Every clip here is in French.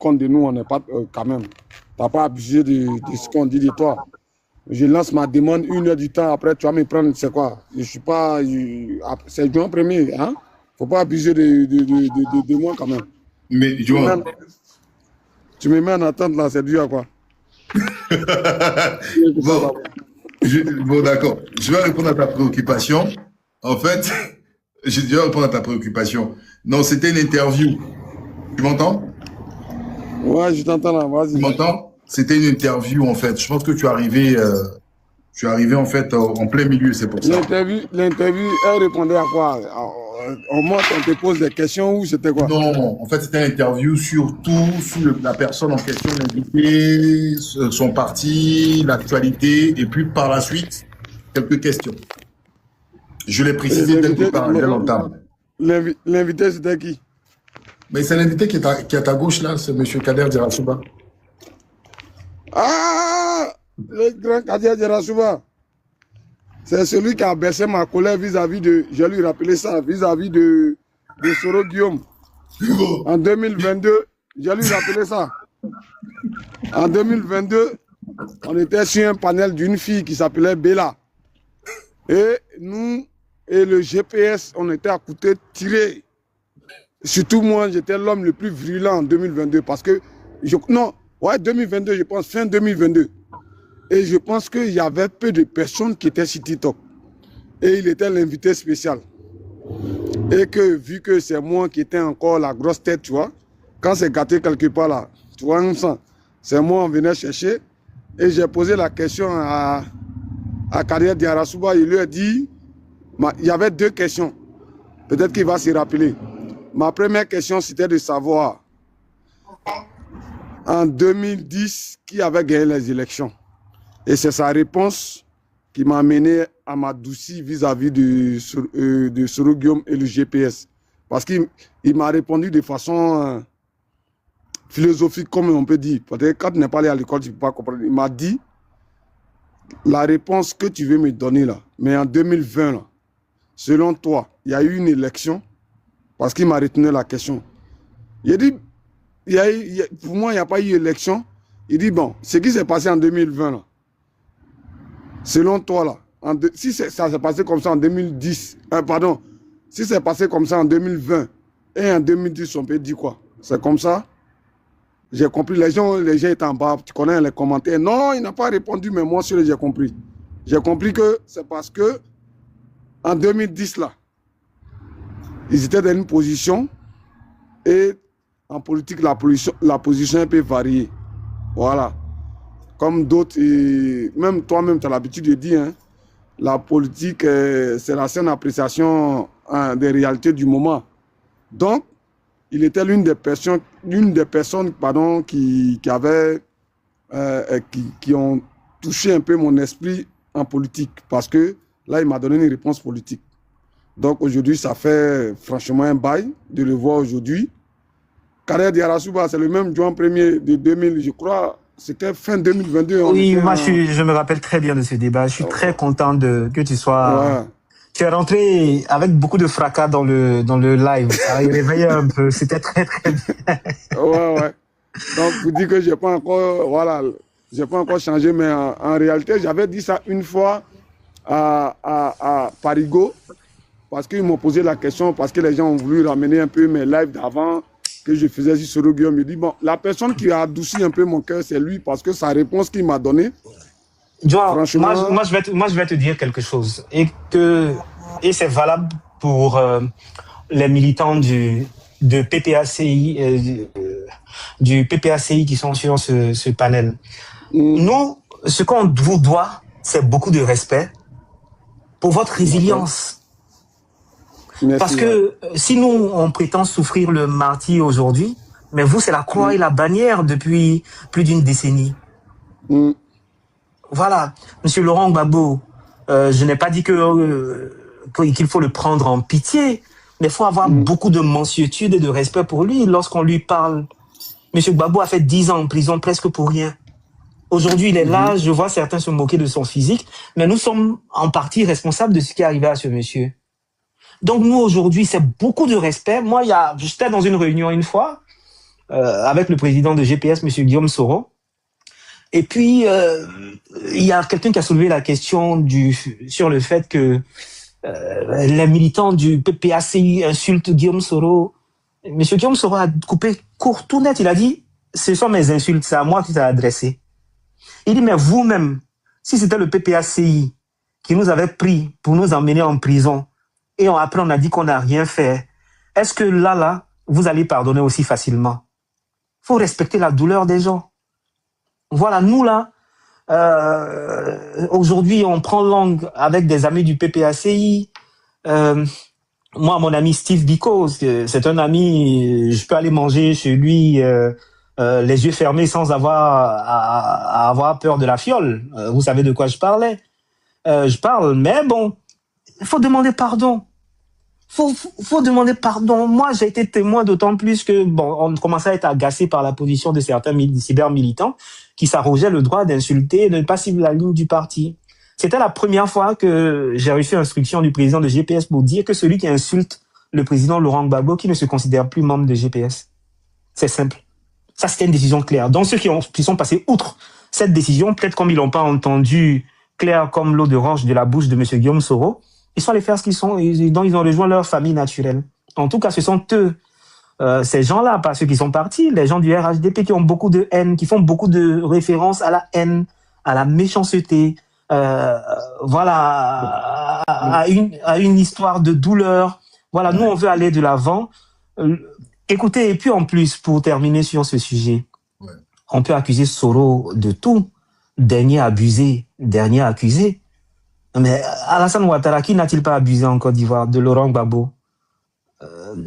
compte de nous, on n'est pas quand même. Tu n'as pas abusé de ce qu'on dit de toi. Je lance ma demande 1 heure du temps, après tu vas me prendre, c'est quoi? Je suis pas. C'est juin premier, hein? Faut pas abuser de moi quand même. Mais Johan, Tu me mets en attente là, c'est dû à quoi? bon, bon d'accord. Je vais répondre à ta préoccupation. En fait, je vais répondre à ta préoccupation. Non, c'était une interview. Tu m'entends? Ouais, je t'entends là, Tu vas-y. m'entends? C'était une interview en fait. Je pense que tu es arrivé en fait en plein milieu, c'est pour ça. L'interview, elle répondait à quoi? On monte, on te pose des questions ou c'était quoi? Non, en fait, c'était une interview sur tout, sur la personne en question, l'invité, son parti, l'actualité, et puis par la suite, quelques questions. Je l'ai précisé dès le départ, dès l'entame. L'invité, c'était qui? Mais c'est l'invité qui est à ta gauche là, c'est M. Kader Djarasouba. Ah! Le grand Kadia Djarasouba. C'est celui qui a baissé ma colère vis-à-vis de, je lui rappelé ça, vis-à-vis de Soro Guillaume. En 2022, je lui rappelé ça. En 2022, on était sur un panel d'une fille qui s'appelait Bella. Et nous, et le GPS, on était à côté tiré. Surtout moi, j'étais l'homme le plus virulent en 2022 parce que, non, ouais, 2022, je pense, fin 2022. Et je pense qu'il y avait peu de personnes qui étaient sur TikTok. Et il était l'invité spécial. Et que, vu que c'est moi qui étais encore la grosse tête, tu vois, quand c'est gâté quelque part là, tu vois, c'est moi, on venait chercher. Et j'ai posé la question à Kader Djarasouba. Il lui a dit, il y avait 2 questions. Peut-être qu'il va s'y rappeler. Ma première question, c'était de savoir, en 2010, qui avait gagné les élections. Et c'est sa réponse qui m'a amené à m'adoucir vis-à-vis de Soro Guillaume et le GPS. Parce qu'il m'a répondu de façon philosophique, comme on peut dire. Peut-être quand tu n'es pas allé à l'école, tu ne peux pas comprendre. Il m'a dit, la réponse que tu veux me donner là, mais en 2020, là, selon toi, il y a eu une élection, parce qu'il m'a retenu la question. Il a dit, pour moi, il n'y a pas eu élection. Il dit, bon, ce qui s'est passé en 2020, là, selon toi, là, si ça s'est passé comme ça en 2010, pardon, si c'est passé comme ça en 2020 et en 2010, on peut dire quoi? C'est comme ça? J'ai compris. Les gens étaient en bas, tu connais les commentaires. Non, il n'a pas répondu, mais moi, j'ai compris. J'ai compris que c'est parce que en 2010, là, ils étaient dans une position et en politique, la position peut varier. Voilà. Comme d'autres, même toi-même, tu as l'habitude de dire, hein, la politique, c'est la saine appréciation des réalités du moment. Donc, il était l'une des personnes qui ont touché un peu mon esprit en politique. Parce que là, il m'a donné une réponse politique. Donc, aujourd'hui, ça fait franchement un bail de le voir aujourd'hui. Kader Djarasouba, c'est le même juin 1er de 2000, je crois. C'était fin 2022. Oui, moi je me rappelle très bien de ce débat. Je suis très content que tu sois. Ouais. Tu es rentré avec beaucoup de fracas dans le live. Ça il réveillait un peu. C'était très bien. Ouais. Donc vous dites que j'ai pas encore, j'ai pas encore changé, mais en réalité j'avais dit ça une fois à Parigo parce qu'ils m'ont posé la question parce que les gens ont voulu ramener un peu mes lives d'avant. Que je faisais sur Soro Guillaume, il dit, bon, la personne qui a adouci un peu mon cœur, c'est lui, parce que sa réponse qu'il m'a donnée, franchement... moi, je vais te dire quelque chose, et c'est valable pour les militants du PPACI qui sont sur ce panel. Nous, ce qu'on vous doit, c'est beaucoup de respect pour votre résilience. Merci, parce que si nous, on prétend souffrir le martyre aujourd'hui, mais vous, c'est la croix et la bannière depuis plus d'une décennie. Voilà. Monsieur Laurent Gbagbo, je n'ai pas dit qu'il faut le prendre en pitié, mais il faut avoir beaucoup de mansuétude et de respect pour lui lorsqu'on lui parle. Monsieur Gbagbo a fait 10 ans en prison presque pour rien. Aujourd'hui, il est là, je vois certains se moquer de son physique, mais nous sommes en partie responsables de ce qui est arrivé à ce monsieur. Donc nous, aujourd'hui, c'est beaucoup de respect. Moi, j'étais dans une réunion une fois, avec le président de GPS, Monsieur Guillaume Soro. Et puis, il y a quelqu'un qui a soulevé la question sur le fait que les militants du PPACI insultent Guillaume Soro. Monsieur Guillaume Soro a coupé court, tout net. Il a dit, ce sont mes insultes, c'est à moi qui t'ai adressé. Il dit, mais vous-même, si c'était le PPACI qui nous avait pris pour nous emmener en prison, et après on a dit qu'on n'a rien fait, est-ce que là, vous allez pardonner aussi facilement? Il faut respecter la douleur des gens. Voilà, nous là, aujourd'hui, on prend langue avec des amis du PPACI. Moi, mon ami Steve Biko, c'est un ami, je peux aller manger chez lui les yeux fermés sans avoir à avoir peur de la fiole. Vous savez de quoi je parlais. Je parle, mais bon, il faut demander pardon. Faut demander pardon. Moi, j'ai été témoin d'autant plus que, bon, on commençait à être agacé par la position de certains cyber-militants qui s'arrogeaient le droit d'insulter et de ne pas suivre la ligne du parti. C'était la première fois que j'ai reçu instruction du président de GPS pour dire que celui qui insulte le président Laurent Gbagbo, qui ne se considère plus membre de GPS. C'est simple. Ça, c'était une décision claire. Donc, ceux qui sont passés outre cette décision, peut-être comme ils l'ont pas entendu clair comme l'eau de roche de la bouche de M. Guillaume Soro, ils sont allés faire ce qu'ils sont, dont ils ont rejoint leur famille naturelle. En tout cas, ce sont eux, ces gens-là, pas ceux qui sont partis, les gens du RHDP qui ont beaucoup de haine, qui font beaucoup de références à la haine, à la méchanceté, voilà, à une histoire de douleur. Voilà, nous, on veut aller de l'avant. Écoutez, et puis en plus, pour terminer sur ce sujet, on peut accuser Soro de tout. Dernier abusé, dernier accusé. Mais Alassane Ouattara, qui n'a-t-il pas abusé en Côte d'Ivoire? De Laurent Gbagbo,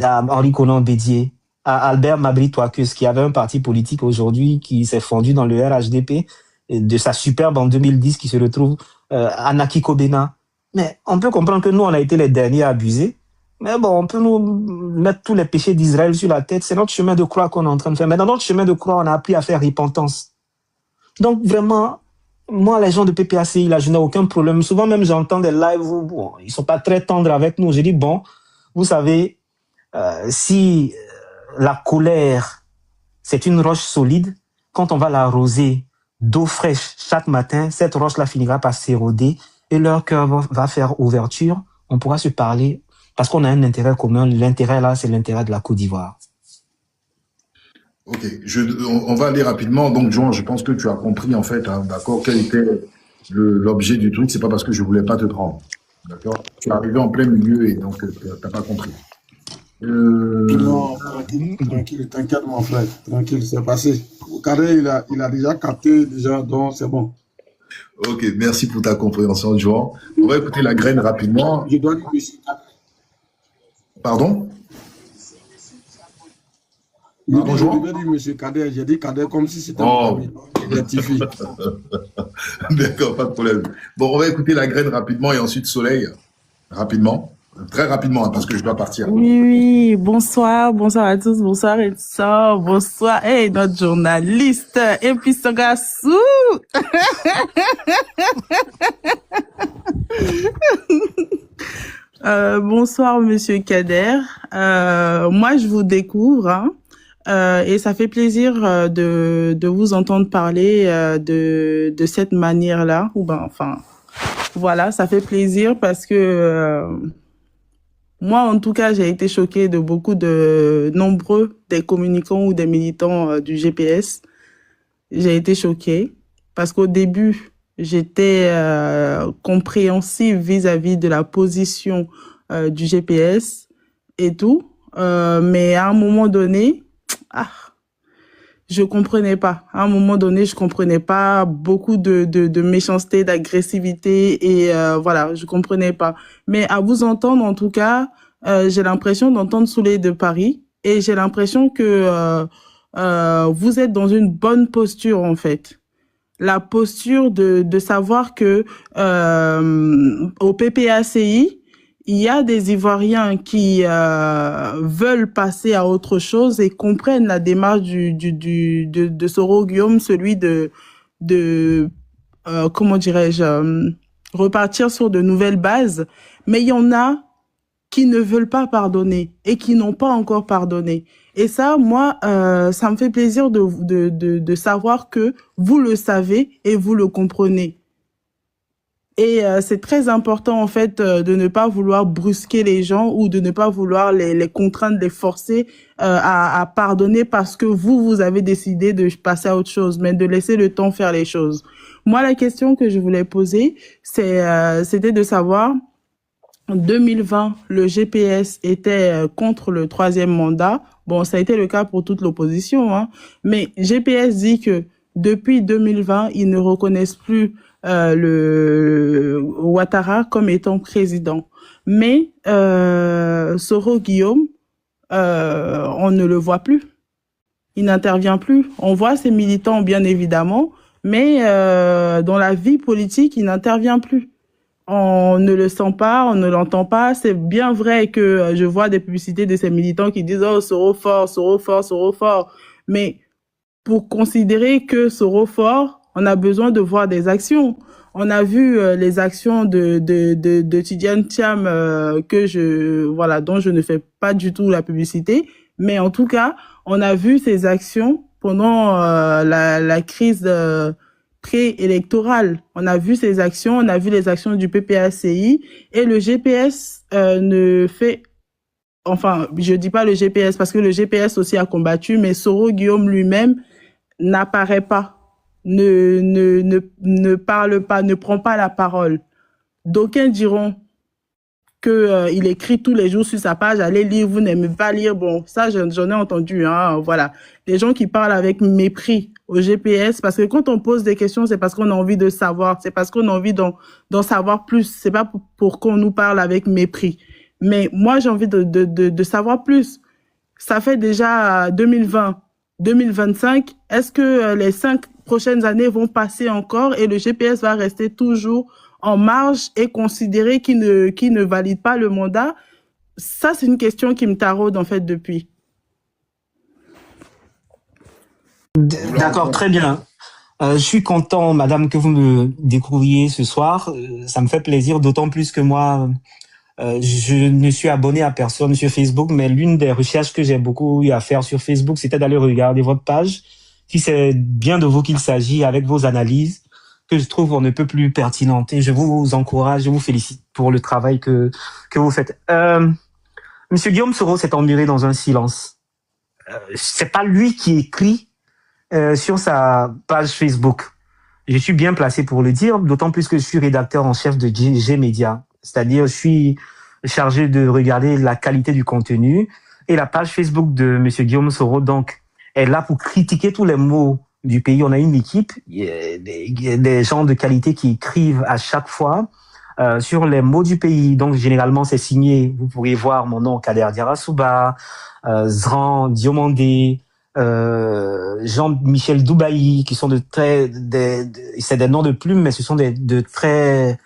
à Henri Konan Bédié, à Albert Mabry Touakeus, qui avait un parti politique aujourd'hui, qui s'est fondu dans le RHDP, de sa superbe en 2010, qui se retrouve à Naki Kobena. Mais on peut comprendre que nous, on a été les derniers abusés. Mais bon, on peut nous mettre tous les péchés d'Israël sur la tête. C'est notre chemin de croix qu'on est en train de faire. Mais dans notre chemin de croix, on a appris à faire repentance. Donc vraiment, moi, les gens de PPACI, là, je n'ai aucun problème. Souvent même, j'entends des lives où bon, ils sont pas très tendres avec nous. Je dis, bon, vous savez, si la colère, c'est une roche solide, quand on va l'arroser d'eau fraîche chaque matin, cette roche-là finira par s'éroder et leur cœur va faire ouverture. On pourra se parler parce qu'on a un intérêt commun. L'intérêt là, c'est l'intérêt de la Côte d'Ivoire. Ok, on va aller rapidement. Donc, Jean, je pense que tu as compris, en fait, hein, d'accord, quel était l'objet du truc. C'est pas parce que je voulais pas te prendre. D'accord? Tu es arrivé en plein milieu et donc, t'as pas compris. Non, t'inquiète, mon frère. Tranquille, c'est passé. Carré, il a déjà capté, déjà, donc c'est bon. Ok, merci pour ta compréhension, Jean. On va écouter la graine rapidement. Je dois dire monsieur Kader. Pardon? Bonjour. Je vais dire monsieur Kader, j'ai dit Kader comme si c'était un ami. D'accord, pas de problème. Bon, on va écouter la graine rapidement et ensuite Soleil, rapidement. Très rapidement, parce que je dois partir. Oui, bonsoir à tous, bonsoir Edson, bonsoir, hey, notre journaliste, et puis ce garçon. Bonsoir Monsieur Kader, moi je vous découvre, hein, et ça fait plaisir de vous entendre parler de cette manière-là, ou ben enfin, voilà, ça fait plaisir parce que moi, en tout cas, j'ai été choquée de nombreux des communicants ou des militants du GPS. J'ai été choquée parce qu'au début, j'étais compréhensive vis-à-vis de la position du GPS et tout. Mais à un moment donné, je comprenais pas. À un moment donné, je comprenais pas beaucoup de méchanceté, d'agressivité et voilà, je comprenais pas. Mais à vous entendre, en tout cas, j'ai l'impression d'entendre Soleil de Paris et j'ai l'impression que vous êtes dans une bonne posture en fait. La posture de savoir que au PPACI, il y a des Ivoiriens qui veulent passer à autre chose et comprennent la démarche de Soro Guillaume, celui de comment dirais-je, repartir sur de nouvelles bases. Mais il y en a qui ne veulent pas pardonner et qui n'ont pas encore pardonné. Et ça, moi, ça me fait plaisir de savoir que vous le savez et vous le comprenez. Et c'est très important, en fait, de ne pas vouloir brusquer les gens ou de ne pas vouloir les contraindre, les forcer à pardonner parce que vous avez décidé de passer à autre chose, mais de laisser le temps faire les choses. Moi, la question que je voulais poser, c'était de savoir, en 2020, le GPS était contre le troisième mandat. Bon, ça a été le cas pour toute l'opposition, hein. Mais GPS dit que depuis 2020, ils ne reconnaissent plus le Ouattara comme étant président. Mais Soro Guillaume, on ne le voit plus. Il n'intervient plus. On voit ses militants, bien évidemment, mais dans la vie politique, il n'intervient plus. On ne le sent pas, on ne l'entend pas. C'est bien vrai que je vois des publicités de ces militants qui disent « Oh, Soro fort, Soro fort, Soro fort ». Mais pour considérer que Soro fort, on a besoin de voir des actions. On a vu les actions de Tidiane Thiam dont je ne fais pas du tout la publicité. Mais en tout cas, on a vu ces actions pendant la crise préélectorale. On a vu ces actions, on a vu les actions du PPACI et le GPS ne fait... Enfin, je dis pas le GPS parce que le GPS aussi a combattu, mais Soro Guillaume lui-même n'apparaît pas, ne parle pas, ne prend pas la parole. D'aucuns diront que il écrit tous les jours sur sa page, allez lire, vous n'aimez pas lire. Bon, ça, j'en ai entendu, hein, voilà. Des gens qui parlent avec mépris au GPS, parce que quand on pose des questions, c'est parce qu'on a envie de savoir, c'est parce qu'on a envie d'en savoir plus. C'est pas pour qu'on nous parle avec mépris. Mais moi, j'ai envie de savoir plus. Ça fait déjà 2020, 2025. Est-ce que les 5 prochaines années vont passer encore et le GPS va rester toujours en marge et considérer qu'il ne valide pas le mandat? Ça, c'est une question qui me taraude, en fait, depuis. D'accord, très bien. Je suis content, madame, que vous me découvriez ce soir. Ça me fait plaisir, d'autant plus que moi, je ne suis abonné à personne sur Facebook, mais l'une des recherches que j'ai beaucoup eu à faire sur Facebook, c'était d'aller regarder votre page. Si c'est bien de vous qu'il s'agit avec vos analyses, que je trouve on ne peut plus pertinentes. Et je vous encourage, je vous félicite pour le travail que vous faites. Monsieur Guillaume Soro s'est emmuré dans un silence. C'est pas lui qui écrit sur sa page Facebook. Je suis bien placé pour le dire, d'autant plus que je suis rédacteur en chef de G-Media. C'est-à-dire, je suis chargé de regarder la qualité du contenu et la page Facebook de monsieur Guillaume Soro, donc, est là pour critiquer tous les mots du pays. On a une équipe, des gens de qualité qui écrivent à chaque fois sur les mots du pays. Donc, généralement, c'est signé. Vous pourrez voir mon nom, Kader Diarra-Souba, Zran Diomandé, Jean-Michel Doubaï, qui sont c'est des noms de plumes, mais ce sont de très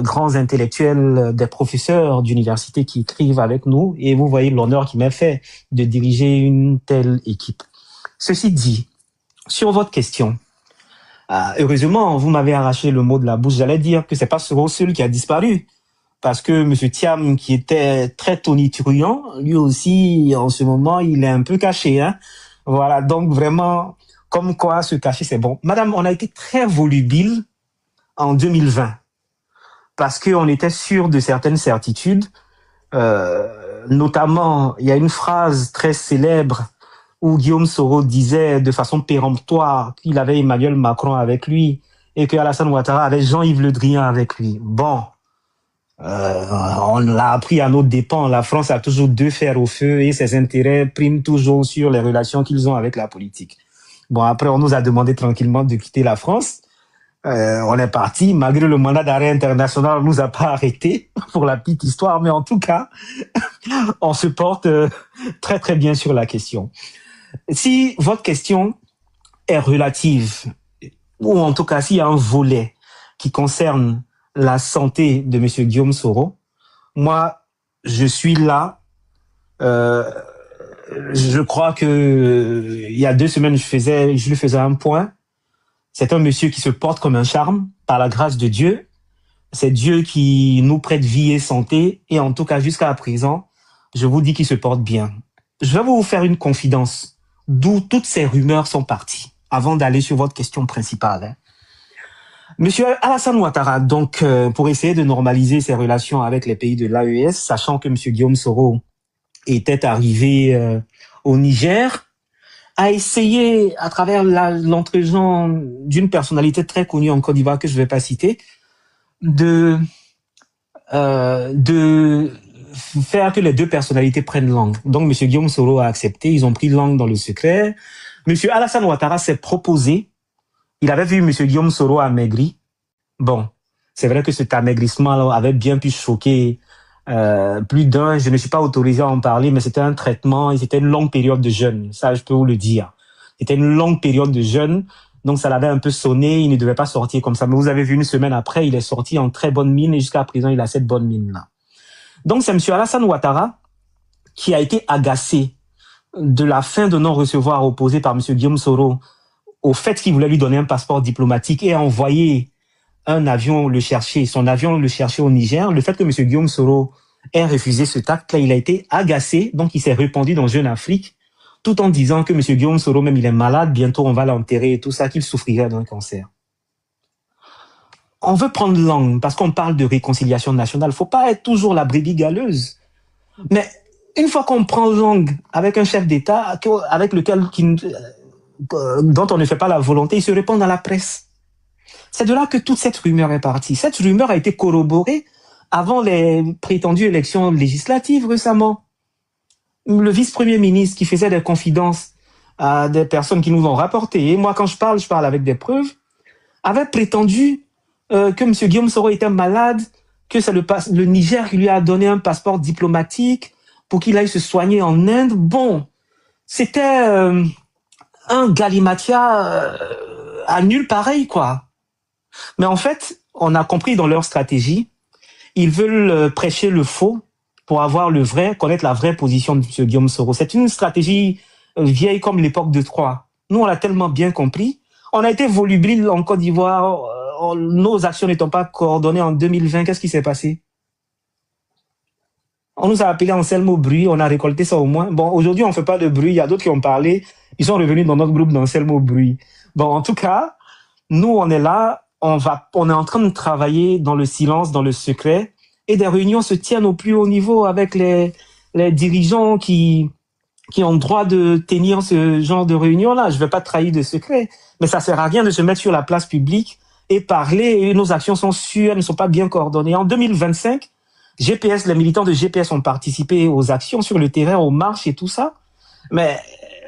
grands intellectuels, des professeurs d'université qui écrivent avec nous. Et vous voyez l'honneur qui m'est fait de diriger une telle équipe. Ceci dit, sur votre question, heureusement, vous m'avez arraché le mot de la bouche. J'allais dire que c'est pas Soro seul qui a disparu. Parce que monsieur Thiam, qui était très tonitruant, lui aussi, en ce moment, il est un peu caché, hein. Voilà. Donc, vraiment, comme quoi se cacher, c'est bon. Madame, on a été très volubile en 2020. Parce qu'on était sûr de certaines certitudes. Notamment, il y a une phrase très célèbre où Guillaume Soro disait de façon péremptoire qu'il avait Emmanuel Macron avec lui et que Alassane Ouattara avait Jean-Yves Le Drian avec lui. Bon, on l'a appris à nos dépens. La France a toujours deux fers au feu et ses intérêts priment toujours sur les relations qu'ils ont avec la politique. Bon, après, on nous a demandé tranquillement de quitter la France. On est parti, malgré le mandat d'arrêt international, on nous a pas arrêté pour la petite histoire, mais en tout cas, on se porte très très bien sur la question. Si votre question est relative, ou en tout cas s'il y a un volet qui concerne la santé de monsieur Guillaume Soro, moi, je suis là. Je crois que il y a 2 semaines, je lui faisais un point. C'est un monsieur qui se porte comme un charme, par la grâce de Dieu. C'est Dieu qui nous prête vie et santé. Et en tout cas, jusqu'à présent, je vous dis qu'il se porte bien. je vais vous faire une confidence, d'où toutes ces rumeurs sont parties, avant d'aller sur votre question principale. Hein. Monsieur Alassane Ouattara, donc, pour essayer de normaliser ses relations avec les pays de l'AES, sachant que monsieur Guillaume Soro était arrivé au Niger, a essayé, à travers l'entre-gens d'une personnalité très connue en Côte d'Ivoire que je ne vais pas citer, de faire que les deux personnalités prennent langue. Donc, monsieur Guillaume Soro a accepté, ils ont pris langue dans le secret. Monsieur Alassane Ouattara s'est proposé. Il avait vu monsieur Guillaume Soro amaigri. Bon, c'est vrai que cet amaigrissement avait bien pu choquer plus d'un. Je ne suis pas autorisé à en parler, mais c'était un traitement et c'était une longue période de jeûne. Ça, je peux vous le dire. C'était une longue période de jeûne. Donc, ça l'avait un peu sonné. Il ne devait pas sortir comme ça. Mais vous avez vu, une semaine après, il est sorti en très bonne mine et jusqu'à présent, il a cette bonne mine-là. Donc, c'est monsieur Alassane Ouattara qui a été agacé de la fin de non-recevoir opposée par monsieur Guillaume Soro au fait qu'il voulait lui donner un passeport diplomatique et envoyer un avion le chercher, son avion le chercher au Niger. Le fait que monsieur Guillaume Soro ait refusé ce acte-là, il a été agacé, donc il s'est répandu dans Jeune Afrique, tout en disant que monsieur Guillaume Soro, même il est malade, bientôt on va l'enterrer et tout ça, qu'il souffrirait d'un cancer. On veut prendre langue parce qu'on parle de réconciliation nationale. Faut pas être toujours la brebis galeuse. Mais une fois qu'on prend langue avec un chef d'État avec lequel dont on ne fait pas la volonté, il se répand dans la presse. C'est de là que toute cette rumeur est partie. Cette rumeur a été corroborée avant les prétendues élections législatives récemment. Le vice-premier ministre qui faisait des confidences à des personnes qui nous ont rapporté, et moi quand je parle avec des preuves, avait prétendu que M. Guillaume Soro était malade, que c'est le Niger qui lui a donné un passeport diplomatique pour qu'il aille se soigner en Inde. Bon, c'était un galimatia à nul pareil, quoi. Mais en fait, on a compris dans leur stratégie, ils veulent prêcher le faux pour avoir le vrai, connaître la vraie position de M. Guillaume Soro. C'est une stratégie vieille comme l'époque de Troie. Nous, on l'a tellement bien compris. On a été volubile en Côte d'Ivoire. Nos actions n'étant pas coordonnées en 2020. Qu'est-ce qui s'est passé? On nous a appelé Anselmo Bruit. On a récolté ça au moins. Bon, aujourd'hui, on fait pas de bruit. Il y a d'autres qui ont parlé. Ils sont revenus dans notre groupe d'Anselmo Bruit. Bon, en tout cas, nous, on est là. On est en train de travailler dans le silence, dans le secret. Et des réunions se tiennent au plus haut niveau avec les dirigeants qui ont droit de tenir ce genre de réunion-là. Je ne vais pas trahir de secret, mais ça sert à rien de se mettre sur la place publique et parler. Et nos actions sont sûres, elles ne sont pas bien coordonnées. En 2025, GPS, les militants de GPS ont participé aux actions sur le terrain, aux marches et tout ça. Mais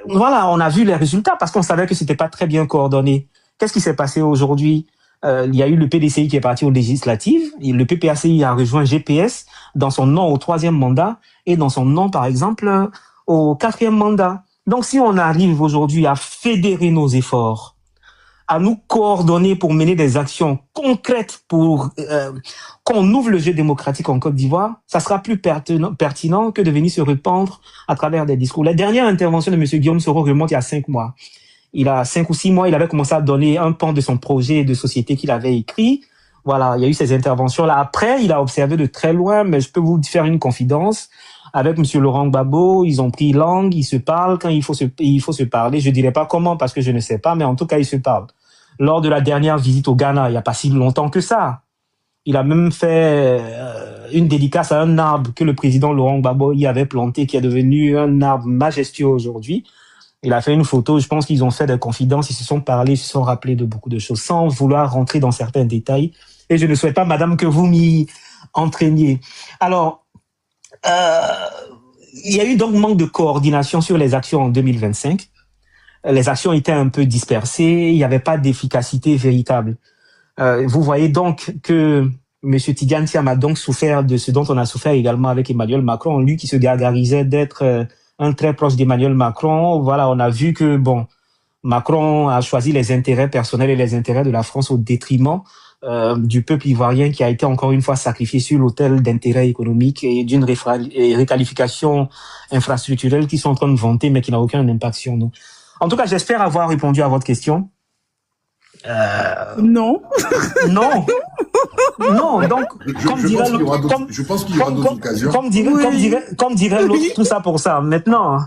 voilà, on a vu les résultats parce qu'on savait que c'était pas très bien coordonné. Qu'est-ce qui s'est passé aujourd'hui? Il y a eu le PDCI qui est parti aux législatives. Et le PPACI a rejoint GPS dans son nom au 3e mandat et dans son nom, par exemple, au 4e mandat. Donc, si on arrive aujourd'hui à fédérer nos efforts, à nous coordonner pour mener des actions concrètes pour qu'on ouvre le jeu démocratique en Côte d'Ivoire, ça sera plus pertinent que de venir se répandre à travers des discours. La dernière intervention de M. Guillaume Soro remonte il y a 5 mois. Il a 5 ou 6 mois, il avait commencé à donner un pan de son projet de société qu'il avait écrit. Voilà, il y a eu ces interventions-là. Après, il a observé de très loin, mais je peux vous faire une confidence. Avec M. Laurent Gbagbo, ils ont pris langue, ils se parlent quand il faut se parler. Je dirais pas comment parce que je ne sais pas, mais en tout cas, ils se parlent. Lors de la dernière visite au Ghana, il n'y a pas si longtemps que ça, il a même fait une dédicace à un arbre que le président Laurent Gbagbo y avait planté, qui est devenu un arbre majestueux aujourd'hui. Il a fait une photo, je pense qu'ils ont fait des confidences, ils se sont parlé, ils se sont rappelés de beaucoup de choses, sans vouloir rentrer dans certains détails. Et je ne souhaite pas, madame, que vous m'y entraîniez. Alors, il y a eu donc manque de coordination sur les actions en 2025. Les actions étaient un peu dispersées, il n'y avait pas d'efficacité véritable. Vous voyez donc que M. Tidjane Thiam a donc souffert de ce dont on a souffert également avec Emmanuel Macron, lui qui se gargarisait d'être un très proche d'Emmanuel Macron. Voilà, on a vu que bon, Macron a choisi les intérêts personnels et les intérêts de la France au détriment du peuple ivoirien qui a été encore une fois sacrifié sur l'autel d'intérêts économiques et d'une réqualification infrastructurelle qui sont en train de vanter mais qui n'a aucun impact sur nous. En tout cas, j'espère avoir répondu à votre question. Non. Non. Non, donc, comme Je dirait pense qu'il y aura l'autre, d'autres, je pense qu'il y aura d'autres occasions. comme dirait l'autre, tout ça pour ça. Maintenant,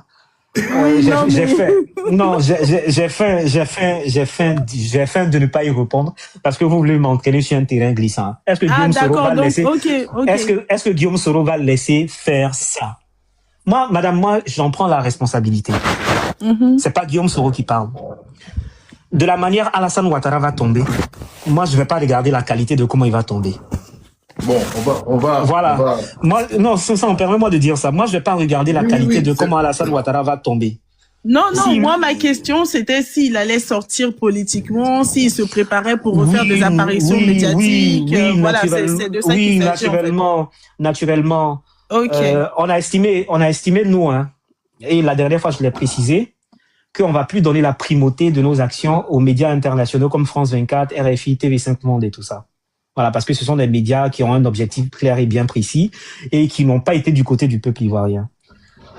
Oui, non, j'ai mais... fait, non, j'ai faim de ne pas y répondre parce que vous voulez m'entraîner sur un terrain glissant. Est-ce que Ah, Guillaume Soro d'accord, va donc, laisser, ok. est-ce que Guillaume Soro va laisser faire ça? Moi, madame, j'en prends la responsabilité. C'est pas Guillaume Soro qui parle. De la manière Alassane Ouattara va tomber, moi, je vais pas regarder la qualité de comment il va tomber. Bon, Voilà. Moi, non, ça, permet-moi de dire ça. Moi, je vais pas regarder la qualité de comment Alassane Ouattara va tomber. Non, Si- moi, ma question, c'était s'il allait sortir politiquement, s'il se préparait pour refaire des apparitions médiatiques. Voilà, c'est de ça qu'il s'agit, en fait. Naturellement. Ok. On a estimé, nous, hein, et la dernière fois, je l'ai précisé, qu'on va plus donner la primauté de nos actions aux médias internationaux comme France 24, RFI, TV5 Monde et tout ça. Voilà, parce que ce sont des médias qui ont un objectif clair et bien précis et qui n'ont pas été du côté du peuple ivoirien.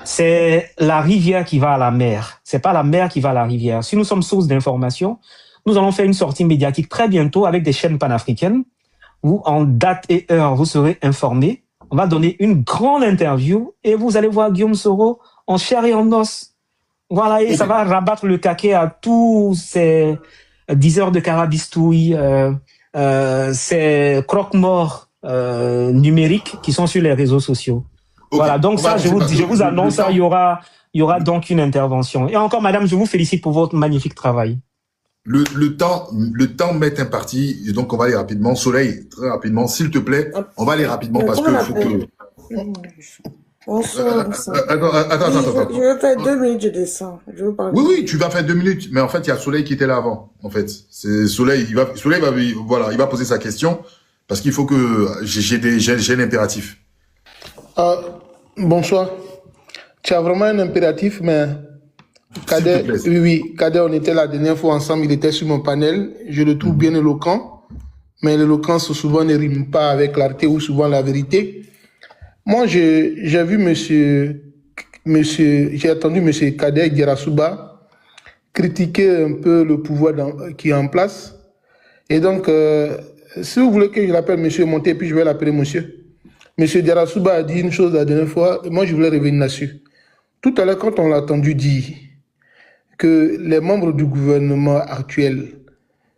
C'est la rivière qui va à la mer. C'est pas la mer qui va à la rivière. Si nous sommes source d'information, nous allons faire une sortie médiatique très bientôt avec des chaînes panafricaines où, en date et heure, vous serez informés. On va donner une grande interview et vous allez voir Guillaume Soro en chair et en os. Voilà, et ça va rabattre le caquet à tous ces 10 heures de carabistouille, ces croque-morts numériques qui sont sur les réseaux sociaux. Okay. Voilà, donc ça, je vous annonce, il y aura donc une intervention. Et encore, madame, je vous félicite pour votre magnifique travail. Le temps m'est imparti, et donc on va aller rapidement. Soleil, très rapidement, s'il te plaît, on va aller rapidement parce que faut que... Bonsoir. Attends. Je vais faire 2 minutes, je descends. Je veux parler. Oui, tu vas faire 2 minutes. Mais en fait, il y a Soleil qui était là avant. En fait, c'est Soleil. Il va poser sa question parce qu'il faut que j'ai un impératif. Bonsoir. Tu as vraiment un impératif, mais Kader, oui, Kader, on était la dernière fois ensemble. Il était sur mon panel. Je le trouve bien éloquent, mais l'éloquence souvent ne rime pas avec clarté ou souvent la vérité. Moi, j'ai vu j'ai entendu monsieur Kader Guirassouba critiquer un peu le pouvoir qui est en place. Et donc, si vous voulez que je l'appelle monsieur Monté, puis je vais l'appeler monsieur. Monsieur Guirassouba a dit une chose la dernière fois, et moi je voulais revenir là-dessus. Tout à l'heure, quand on l'a entendu dire que les membres du gouvernement actuel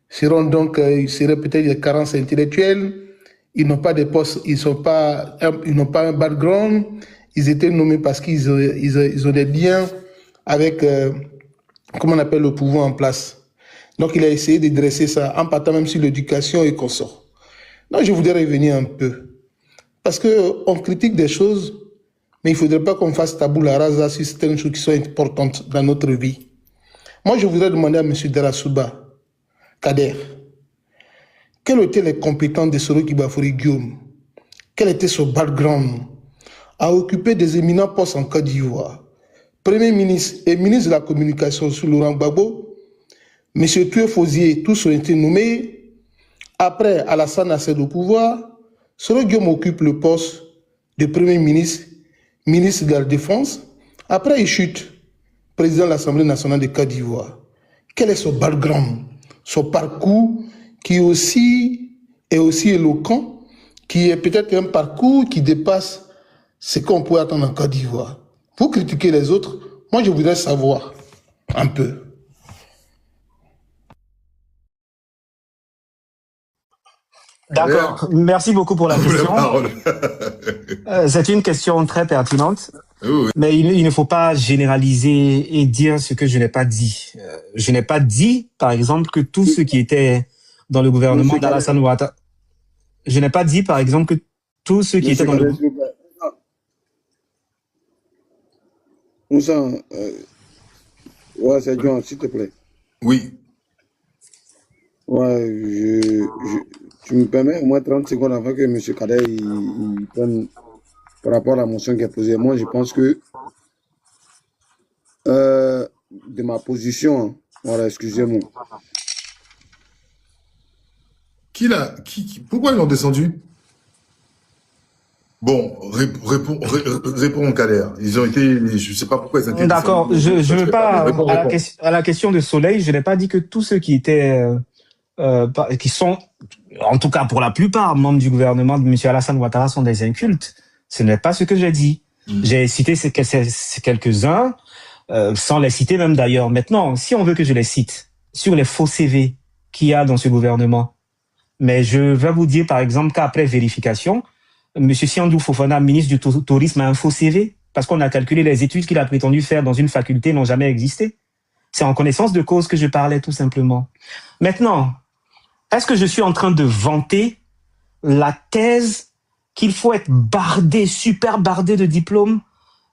seront donc, ils seraient peut-être des carences intellectuelles, ils n'ont pas de postes, ils n'ont pas un background, ils étaient nommés parce qu'ils ont des liens avec, comment on appelle, le pouvoir en place. Donc il a essayé de dresser ça en partant même sur l'éducation et consort. Donc je voudrais revenir un peu. Parce qu'on critique des choses, mais il ne faudrait pas qu'on fasse tabula rasa sur certaines choses qui sont importantes dans notre vie. Moi, je voudrais demander à M. Guirassouba, Kader, quelles étaient les compétences de Soro Kibafori Guillaume? Quel était son background? A occupé des éminents postes en Côte d'Ivoire. Premier ministre et ministre de la Communication sous Laurent Gbagbo, M. Tué Fosier, tous ont été nommés. Après Alassane accède au pouvoir, Soro Guillaume occupe le poste de Premier ministre, ministre de la Défense. Après, il chute, président de l'Assemblée nationale de Côte d'Ivoire. Quel est son background, son parcours qui est aussi éloquent, qui est peut-être un parcours qui dépasse ce qu'on pourrait attendre en Côte d'Ivoire. Vous critiquez les autres, moi je voudrais savoir un peu. D'accord, merci beaucoup pour la question. C'est une question très pertinente, mais il ne faut pas généraliser et dire ce que je n'ai pas dit. Je n'ai pas dit, par exemple, que tous ceux qui étaient dans le gouvernement d'Alassane Ouattara... Je n'ai pas dit, par exemple, que tous ceux qui étaient dans le... Moussa, ouais, c'est John, s'il te plaît. Oui. Ouais, tu me permets au moins 30 secondes avant que M. Kader il prenne par rapport à la motion qui est posée. Moi, je pense que de ma position, voilà, excusez-moi. Pourquoi ils l'ont descendu? Bon, réponds Kader. Ils ont été, je ne sais pas pourquoi ils ont été. D'accord, je ne veux pas, à la question de Soleil, je n'ai pas dit que tous ceux qui étaient, qui sont, en tout cas pour la plupart, membres du gouvernement de M. Alassane Ouattara sont des incultes. Ce n'est pas ce que j'ai dit. J'ai cité ces quelques-uns, sans les citer même d'ailleurs. Maintenant, si on veut que je les cite, sur les faux CV qu'il y a dans ce gouvernement, mais je vais vous dire par exemple qu'après vérification, M. Siandou Fofana, ministre du Tourisme, a un faux CV parce qu'on a calculé les études qu'il a prétendu faire dans une faculté n'ont jamais existé. C'est en connaissance de cause que je parlais tout simplement. Maintenant, est-ce que je suis en train de vanter la thèse qu'il faut être bardé, super bardé de diplômes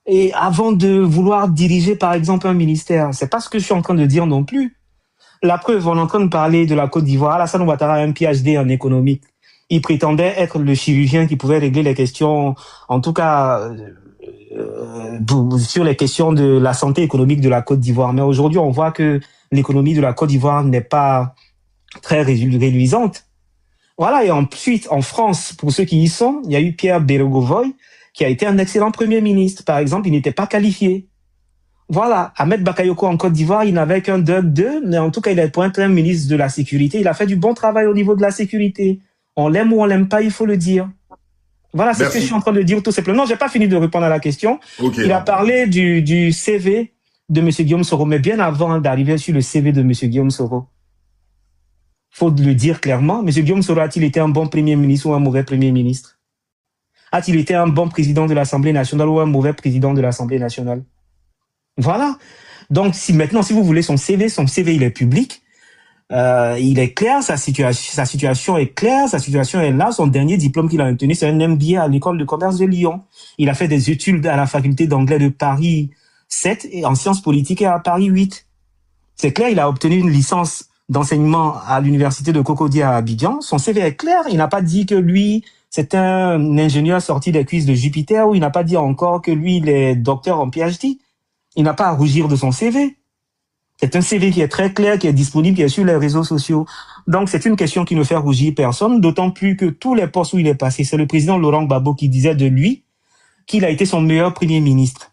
et avant de vouloir diriger par exemple un ministère? C'est pas ce que je suis en train de dire non plus. La preuve, on est en train de parler de la Côte d'Ivoire. Alassane Ouattara a un PhD en économique. Il prétendait être le chirurgien qui pouvait régler les questions, en tout cas sur les questions de la santé économique de la Côte d'Ivoire. Mais aujourd'hui, on voit que l'économie de la Côte d'Ivoire n'est pas très réluisante. Voilà, et ensuite, en France, pour ceux qui y sont, il y a eu Pierre Bérégovoy, qui a été un excellent Premier ministre. Par exemple, il n'était pas qualifié. Voilà, Ahmed Bakayoko en Côte d'Ivoire, il n'avait qu'un DUG 2, mais en tout cas, il est pour être un ministre de la Sécurité. Il a fait du bon travail au niveau de la sécurité. On l'aime ou on l'aime pas, il faut le dire. Voilà, c'est ce que je suis en train de dire tout simplement. Non, j'ai pas fini de répondre à la question. Okay. Il a parlé du CV de M. Guillaume Soro, mais bien avant d'arriver sur le CV de M. Guillaume Soro, faut le dire clairement, M. Guillaume Soro a-t-il été un bon Premier ministre ou un mauvais Premier ministre? A-t-il été un bon président de l'Assemblée nationale ou un mauvais président de l'Assemblée nationale? Voilà. Donc, si vous voulez son CV il est public. Il est clair, sa situation est claire, sa situation est là. Son dernier diplôme qu'il a obtenu, c'est un MBA à l'école de commerce de Lyon. Il a fait des études à la faculté d'anglais de Paris 7 et en sciences politiques à Paris 8. C'est clair, il a obtenu une licence d'enseignement à l'université de Cocody à Abidjan. Son CV est clair. Il n'a pas dit que lui, c'est un ingénieur sorti des cuisses de Jupiter, ou il n'a pas dit encore que lui, il est docteur en PhD. Il n'a pas à rougir de son CV. C'est un CV qui est très clair, qui est disponible, qui est sur les réseaux sociaux. Donc, c'est une question qui ne fait rougir personne, d'autant plus que tous les postes où il est passé, c'est le président Laurent Gbagbo qui disait de lui qu'il a été son meilleur Premier ministre.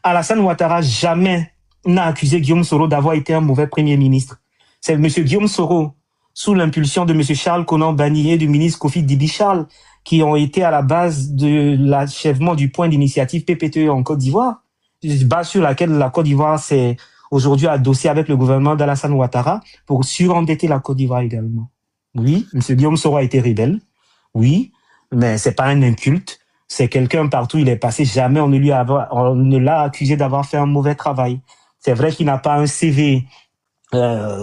Alassane Ouattara jamais n'a accusé Guillaume Soro d'avoir été un mauvais Premier ministre. C'est M. Guillaume Soro, sous l'impulsion de M. Charles Konan-Banny et du ministre Kofi Dibi Charles, qui ont été à la base de l'achèvement du point d'initiative PPTE en Côte d'Ivoire, base sur laquelle la Côte d'Ivoire s'est aujourd'hui adossée avec le gouvernement d'Alassane Ouattara pour surendetter la Côte d'Ivoire également. Oui, M. Guillaume Soro a été rebelle. Oui, mais c'est pas un inculte. C'est quelqu'un partout il est passé. Jamais on ne l'a accusé d'avoir fait un mauvais travail. C'est vrai qu'il n'a pas un CV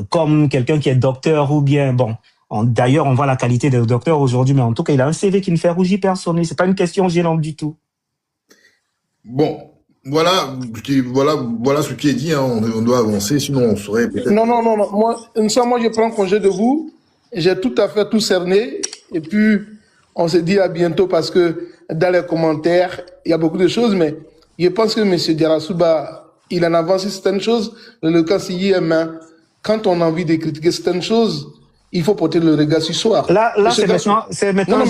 comme quelqu'un qui est docteur ou bien, bon, d'ailleurs on voit la qualité des docteurs aujourd'hui, mais en tout cas il a un CV qui ne fait rougir personne. C'est pas une question gênante du tout. Bon. Voilà ce qui est dit, hein. On doit avancer, sinon on saurait peut-être... Non, moi je prends congé de vous, j'ai tout à fait tout cerné, et puis on se dit à bientôt, parce que dans les commentaires, il y a beaucoup de choses, mais je pense que M. Diarra-Souba, il en avance certaines choses, le cas s'y est, mais quand on a envie de critiquer certaines choses, il faut porter le regard ce soir. Là, c'est maintenant un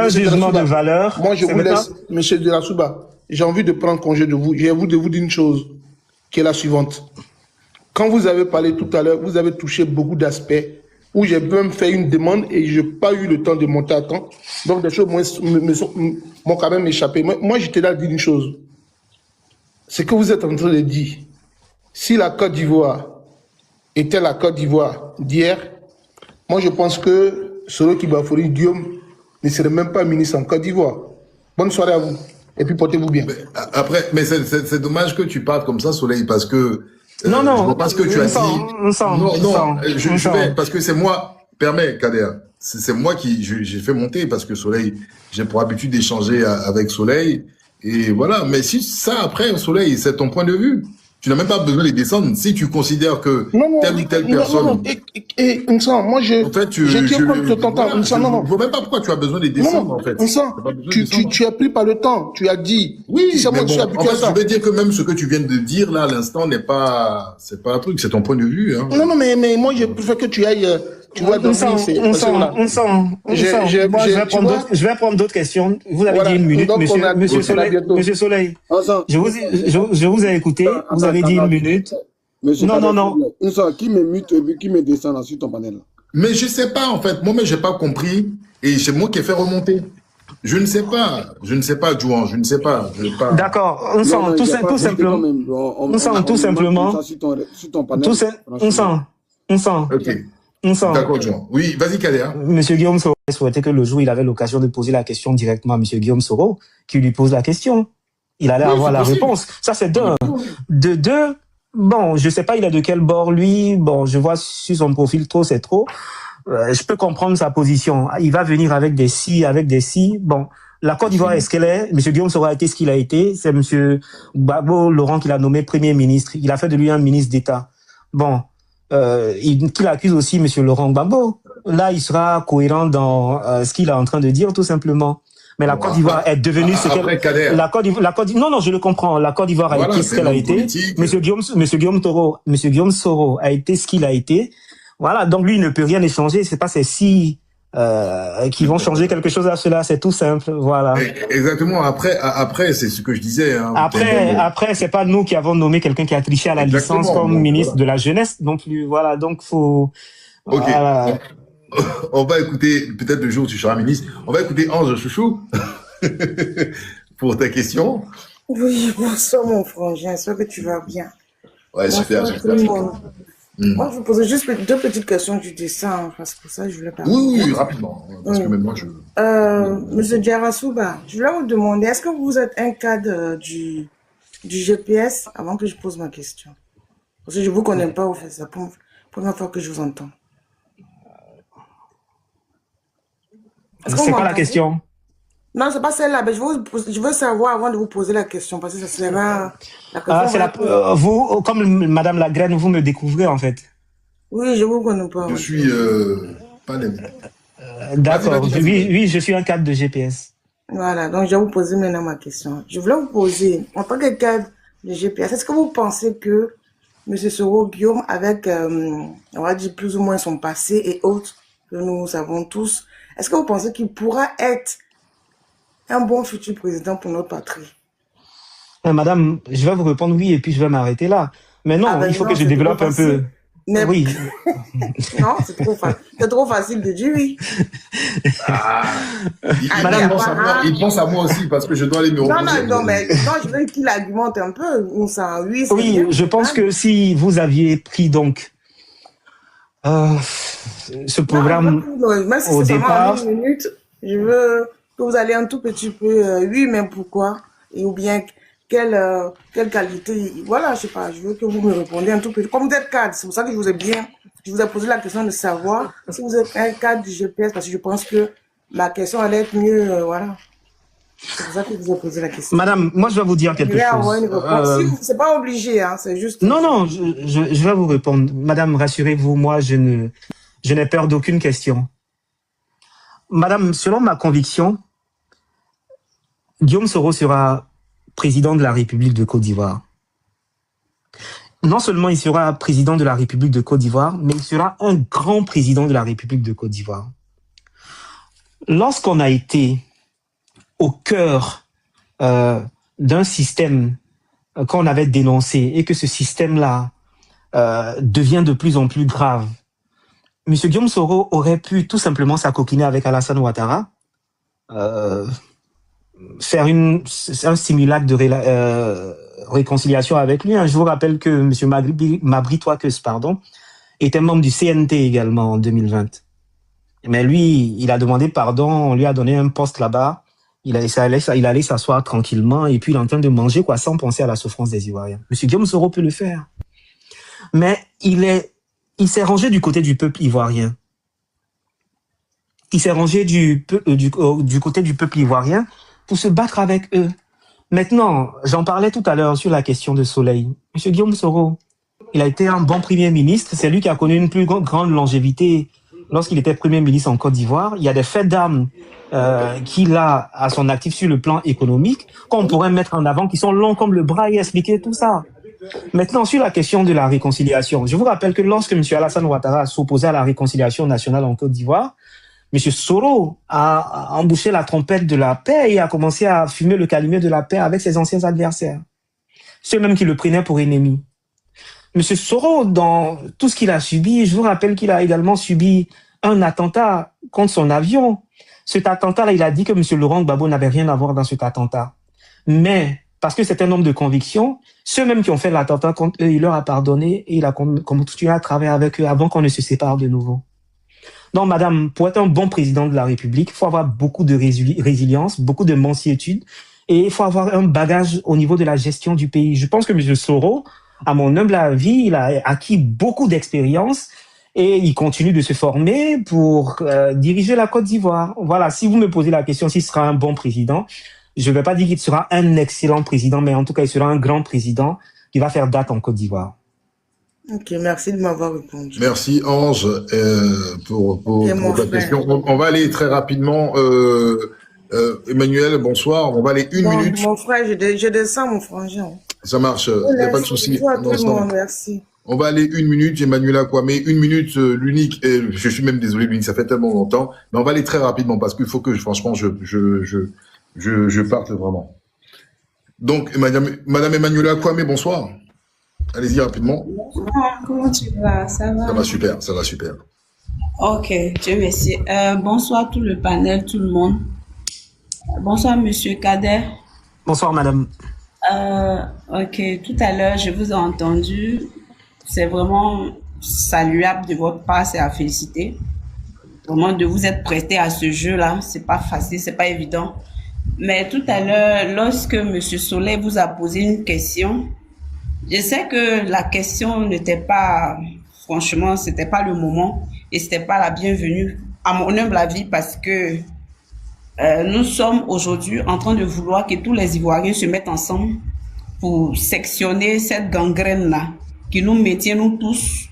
jugement de valeur. Moi, je vous laisse, M. Diarra-Souba. J'ai envie de prendre congé de vous. J'ai envie de vous dire une chose, qui est la suivante. Quand vous avez parlé tout à l'heure, vous avez touché beaucoup d'aspects où j'ai même fait une demande et je n'ai pas eu le temps de monter à temps. Donc, des choses m'ont quand même échappé. Moi, j'étais là à dire une chose. Ce que vous êtes en train de dire, si la Côte d'Ivoire était la Côte d'Ivoire d'hier, moi, je pense que Soro Kibafori Guillaume ne serait même pas ministre en Côte d'Ivoire. Bonne soirée à vous. Et puis, portez-vous bien. Mais c'est dommage que tu parles comme ça, Soleil, parce que... non, je vois pas ce que tu as dit. Je vais, parce que c'est moi, permets, Kader, c'est moi qui, j'ai fait monter, parce que Soleil, j'ai pour habitude d'échanger avec Soleil, et voilà. Mais si ça, après, Soleil, c'est ton point de vue. Tu n'as même pas besoin de les descendre si tu considères que telle ou telle personne... moi, en fait, je ne vois même pas pourquoi tu as besoin de les descendre, en fait. Tu es pris par le temps, tu as dit. Oui, si moi, bon, en fait, je veux dire que même ce que tu viens de dire, là, à l'instant, c'est pas un truc, c'est ton point de vue, hein. Non, mais moi, je préfère que tu ailles, tu vois, on sent. Je vais prendre d'autres questions. Vous avez dit une minute, monsieur Soleil. Je vous ai écouté. Vous avez dit une minute. Monsieur Non, Kader, non, non. qui me mute, qui me descend là, sur ton panel là? Mais je sais pas, en fait. Moi-même, j'ai pas compris. Et c'est moi qui ai fait remonter. Je ne sais pas. Je ne sais pas, Jouan. Je ne sais pas. Je sais pas. D'accord, on Non, sent non, tout, il y a pas tout voté quand simplement. même. On sent tout simplement. Ça sur ton panel. Tout ça, on sent. On sent. Ok. On sent. D'accord, Jouan. Oui, vas-y, Kader. Monsieur Guillaume Soro souhaitait que le jour où il avait l'occasion de poser la question directement à Monsieur Guillaume Soro, qui lui pose la question. Il allait Oui, avoir c'est la possible. réponse. Ça, c'est d'un. De deux, bon, je sais pas, il est de quel bord, lui. Bon, je vois sur son profil trop, c'est trop. Je peux comprendre sa position. Il va venir avec des si, avec des si. Bon, la Côte d'Ivoire est ce qu'elle est. Monsieur Guillaume Soro a été ce qu'il a été. C'est Monsieur Gbagbo Laurent qui l'a nommé Premier ministre. Il a fait de lui un ministre d'État. Bon, qu'il accuse aussi Monsieur Laurent Gbagbo. Là, il sera cohérent dans ce qu'il est en train de dire, tout simplement. Mais la Côte d'Ivoire est devenue ce Après, Kader. qu'elle. Non, non, je le comprends. La Côte d'Ivoire a Voilà, été ce c'est qu'elle a l'homme été. politique. Monsieur Guillaume Soro a été ce qu'il a été. Voilà, donc lui il ne peut rien échanger. C'est pas ces si qui vont changer quelque chose à cela. C'est tout simple. Voilà. Exactement. Après, c'est ce que je disais. Hein. Après, c'est pas nous qui avons nommé quelqu'un qui a triché à la Exactement, licence comme donc, ministre voilà. de la jeunesse non plus. Voilà, donc faut. Ok. Voilà. On va écouter, peut-être le jour où tu seras ministre, on va écouter Ange Chouchou pour ta question. Oui, bonsoir mon frangin, j'espère que tu vas bien. Ouais, super, Bonsoir tout j'espère. le monde. Mm. Moi, je vous posais juste deux petites questions du dessin, parce que pour ça, je voulais parler. Oui, rapidement. Parce que même moi, je... Monsieur Diarasuba, je voulais vous demander, est-ce que vous êtes un cadre du GPS avant que je pose ma question? Parce que je ne vous connais pas, au fait, c'est la première fois que je vous entends. Est-ce que vous C'est quoi la m'entendez? question? Non, c'est pas celle-là, mais je veux savoir avant de vous poser la question, parce que ça sera la question. C'est vous, comme Madame Lagraine, vous me découvrez en fait. Oui, je vous connais pas. Je Ouais. suis pas les... D'accord. Vas-y. Oui, je suis un cadre de GPS. Voilà, donc je vais vous poser maintenant ma question. Je voulais vous poser, en tant que cadre de GPS, est-ce que vous pensez que M. Soro Guillaume, avec, on va dire plus ou moins son passé et autres que nous savons tous, est-ce que vous pensez qu'il pourra être un bon futur président pour notre patrie? Madame, je vais vous répondre oui et puis je vais m'arrêter là. Mais non, il faut non, que je c'est développe trop un peu. facile. Mais- Oui. Non, c'est trop facile de dire oui. Il pense à moi aussi parce que je dois aller me reposer. Non, mais non, je veux qu'il argumente un peu. Oui, c'est Oui, bien. je pense que si vous aviez pris donc ce programme Même si au c'est seulement départ, en 1 minute, je veux que vous allez un tout petit peu, oui, mais pourquoi? Et ou bien, quelle qualité? Voilà, je sais pas, je veux que vous me répondiez un tout petit peu. Comme vous êtes cadre, c'est pour ça que je vous ai posé la question de savoir si vous êtes un cadre du GPS, parce que je pense que ma question allait être mieux, voilà. C'est pour ça que je vous ai posé la question. Madame, moi je vais vous dire Je quelque vais avoir une chose. réponse. C'est pas obligé, hein, c'est juste. Non, je vais vous répondre. Madame, rassurez-vous, moi je n'ai peur d'aucune question. Madame, selon ma conviction, Guillaume Soro sera président de la République de Côte d'Ivoire. Non seulement il sera président de la République de Côte d'Ivoire, mais il sera un grand président de la République de Côte d'Ivoire. Lorsqu'on a été au cœur d'un système qu'on avait dénoncé et que ce système-là devient de plus en plus grave, M. Guillaume Soro aurait pu tout simplement s'acoquiner avec Alassane Ouattara, faire un simulacre de réconciliation avec lui. Je vous rappelle que M. Mabry Touakeus, était membre du CNT également en 2020. Mais lui, il a demandé pardon, on lui a donné un poste là-bas. Il allait s'asseoir tranquillement et puis il est en train de manger sans penser à la souffrance des Ivoiriens. M. Guillaume Soro peut le faire. Mais il s'est rangé du côté du peuple ivoirien. Il s'est rangé du côté du peuple ivoirien pour se battre avec eux. Maintenant, j'en parlais tout à l'heure sur la question de Soleil. M. Guillaume Soro, il a été un bon Premier ministre. C'est lui qui a connu une plus grande longévité lorsqu'il était Premier ministre en Côte d'Ivoire. Il y a des faits d'armes qu'il a à son actif sur le plan économique qu'on pourrait mettre en avant, qui sont longs comme le bras et expliquer tout ça. Maintenant, sur la question de la réconciliation, je vous rappelle que lorsque M. Alassane Ouattara s'opposait à la réconciliation nationale en Côte d'Ivoire, M. Soro a embouché la trompette de la paix et a commencé à fumer le calumet de la paix avec ses anciens adversaires. Ceux même qui le prenaient pour ennemi. Monsieur Soro, dans tout ce qu'il a subi, je vous rappelle qu'il a également subi un attentat contre son avion. Cet attentat-là, il a dit que monsieur Laurent Gbagbo n'avait rien à voir dans cet attentat. Mais, parce que c'est un homme de conviction, ceux-mêmes qui ont fait l'attentat contre eux, il leur a pardonné et il a continué à travailler avec eux avant qu'on ne se sépare de nouveau. Donc, madame, pour être un bon président de la République, il faut avoir beaucoup de résilience, beaucoup de mansuétude et il faut avoir un bagage au niveau de la gestion du pays. Je pense que monsieur Soro, à mon humble avis, il a acquis beaucoup d'expérience et il continue de se former pour diriger la Côte d'Ivoire. Voilà, si vous me posez la question s'il sera un bon président, je ne vais pas dire qu'il sera un excellent président, mais en tout cas, il sera un grand président qui va faire date en Côte d'Ivoire. Ok, merci de m'avoir répondu. Merci Ange pour ta question. On va aller très rapidement. Emmanuel, bonsoir. On va aller une minute. Mon frère, je descends mon frangin. Ça marche, il n'y a pas de souci. Bonjour à tout le monde, merci. On va aller une minute, Emmanuel Kwame, une minute, l'unique, et je suis même désolé, l'unique, ça fait tellement longtemps, mais on va aller très rapidement parce qu'il faut que, franchement, je parte vraiment. Donc, Madame Emmanuel Kwame, bonsoir. Allez-y rapidement. Bonsoir, comment tu vas? Ça va? Ça va super. Ok, Dieu merci. Bonsoir tout le panel, tout le monde. Bonsoir, Monsieur Kader. Bonsoir, madame. Ok, tout à l'heure, je vous ai entendu. C'est vraiment saluable de votre part, c'est à féliciter. Vraiment, de vous être prêté à ce jeu-là, c'est pas facile, c'est pas évident. Mais tout à l'heure, lorsque Monsieur Soleil vous a posé une question, je sais que la question n'était pas, franchement, c'était pas le moment et c'était pas la bienvenue, à mon humble avis, parce que nous sommes aujourd'hui en train de vouloir que tous les Ivoiriens se mettent ensemble pour sectionner cette gangrène-là qui nous maintient, nous tous,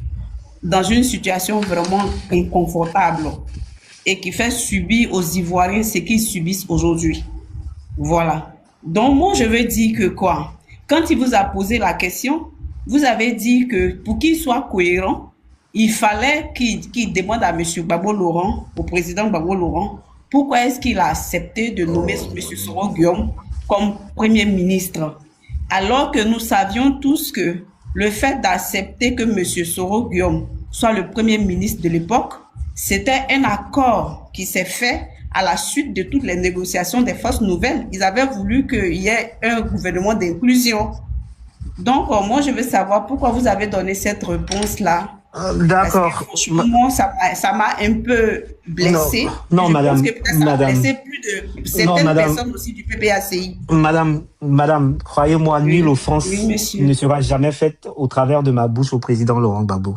dans une situation vraiment inconfortable et qui fait subir aux Ivoiriens ce qu'ils subissent aujourd'hui. Voilà. Donc, moi, je veux dire que quoi? Quand il vous a posé la question, vous avez dit que pour qu'il soit cohérent, il fallait qu'il demande à M. Gbagbo Laurent, au président Gbagbo Laurent, pourquoi est-ce qu'il a accepté de nommer M. Soro Guillaume comme Premier ministre, alors que nous savions tous que le fait d'accepter que M. Soro Guillaume soit le Premier ministre de l'époque, c'était un accord qui s'est fait à la suite de toutes les négociations des forces nouvelles. Ils avaient voulu qu'il y ait un gouvernement d'inclusion. Donc, moi, je veux savoir pourquoi vous avez donné cette réponse-là. D'accord. Franchement, ça m'a un peu blessé. Non, madame. Pense que ça a blessé plus de certaines personnes aussi du PPACI. Madame, croyez-moi, nulle offense oui, ne sera jamais faite au travers de ma bouche au président Laurent Gbagbo.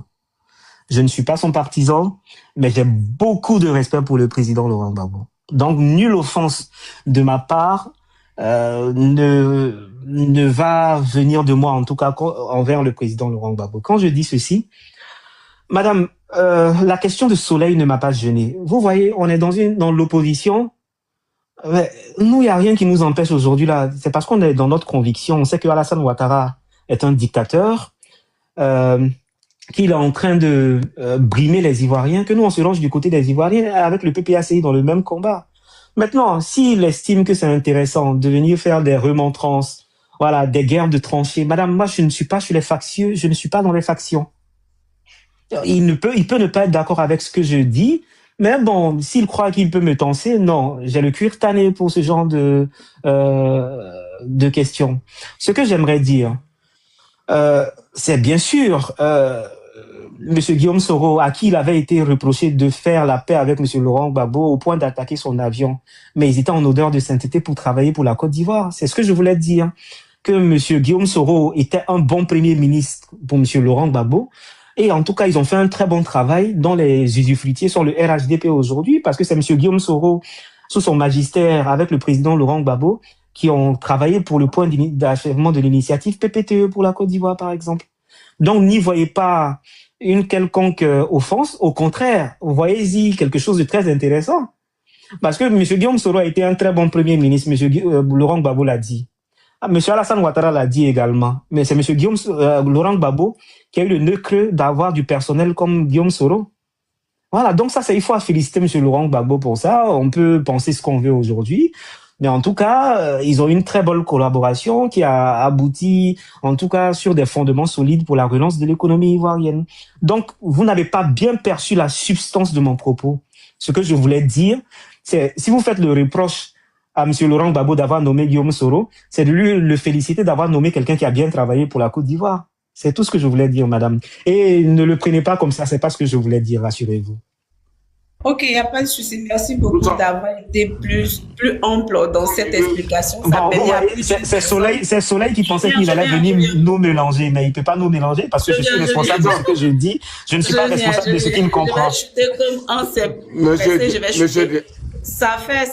Je ne suis pas son partisan, mais j'ai beaucoup de respect pour le président Laurent Gbagbo. Donc, nulle offense de ma part ne va venir de moi, en tout cas envers le président Laurent Gbagbo. Quand je dis ceci, madame, la question de Soleil ne m'a pas gêné. Vous voyez, on est dans l'opposition. Nous, il n'y a rien qui nous empêche aujourd'hui là. C'est parce qu'on est dans notre conviction. On sait que Alassane Ouattara est un dictateur, qu'il est en train de brimer les Ivoiriens, que nous, on se range du côté des Ivoiriens avec le PPACI dans le même combat. Maintenant, s'il estime que c'est intéressant de venir faire des remontrances, voilà, des guerres de tranchées, madame, moi, je ne suis pas chez les factieux, je ne suis pas dans les factions. Il peut ne pas être d'accord avec ce que je dis, mais bon, s'il croit qu'il peut me tenser, non, j'ai le cuir tanné pour ce genre de questions. Ce que j'aimerais dire, c'est bien sûr, Monsieur Guillaume Soro, à qui il avait été reproché de faire la paix avec Monsieur Laurent Gbagbo au point d'attaquer son avion, mais ils étaient en odeur de sainteté pour travailler pour la Côte d'Ivoire. C'est ce que je voulais dire, que Monsieur Guillaume Soro était un bon premier ministre pour Monsieur Laurent Gbagbo. Et en tout cas, ils ont fait un très bon travail dans les usufruitiers sur le RHDP aujourd'hui, parce que c'est M. Guillaume Soro, sous son magistère, avec le président Laurent Gbagbo, qui ont travaillé pour le point d'achèvement de l'initiative PPTE pour la Côte d'Ivoire, par exemple. Donc, n'y voyez pas une quelconque offense. Au contraire, voyez-y quelque chose de très intéressant. Parce que M. Guillaume Soro a été un très bon premier ministre. M. Laurent Gbagbo l'a dit. M. Alassane Ouattara l'a dit également. Mais c'est M. Laurent Gbagbo qui a eu le nœud creux d'avoir du personnel comme Guillaume Soro. Voilà, donc ça, il faut féliciter M. Laurent Gbagbo pour ça. On peut penser ce qu'on veut aujourd'hui. Mais en tout cas, ils ont une très bonne collaboration qui a abouti, en tout cas, sur des fondements solides pour la relance de l'économie ivoirienne. Donc, vous n'avez pas bien perçu la substance de mon propos. Ce que je voulais dire, c'est, si vous faites le reproche à M. Laurent Gbagbo d'avoir nommé Guillaume Soro, c'est de lui le féliciter d'avoir nommé quelqu'un qui a bien travaillé pour la Côte d'Ivoire. C'est tout ce que je voulais dire, madame. Et ne le prenez pas comme ça, c'est pas ce que je voulais dire, rassurez-vous. Ok, il n'y a pas de souci. Merci beaucoup d'avoir été plus ample dans cette explication. Ça Bon, permet à voyez, plus c'est de personnes. Soleil qui pensait qu'il allait Je venir viens. nous mélanger, mais il peut pas nous mélanger parce que je suis responsable de ce que je dis. Je ne suis pas responsable de ce qu'il me comprend. Je vais chuter comme un Monsieur, monsieur, Ça fait,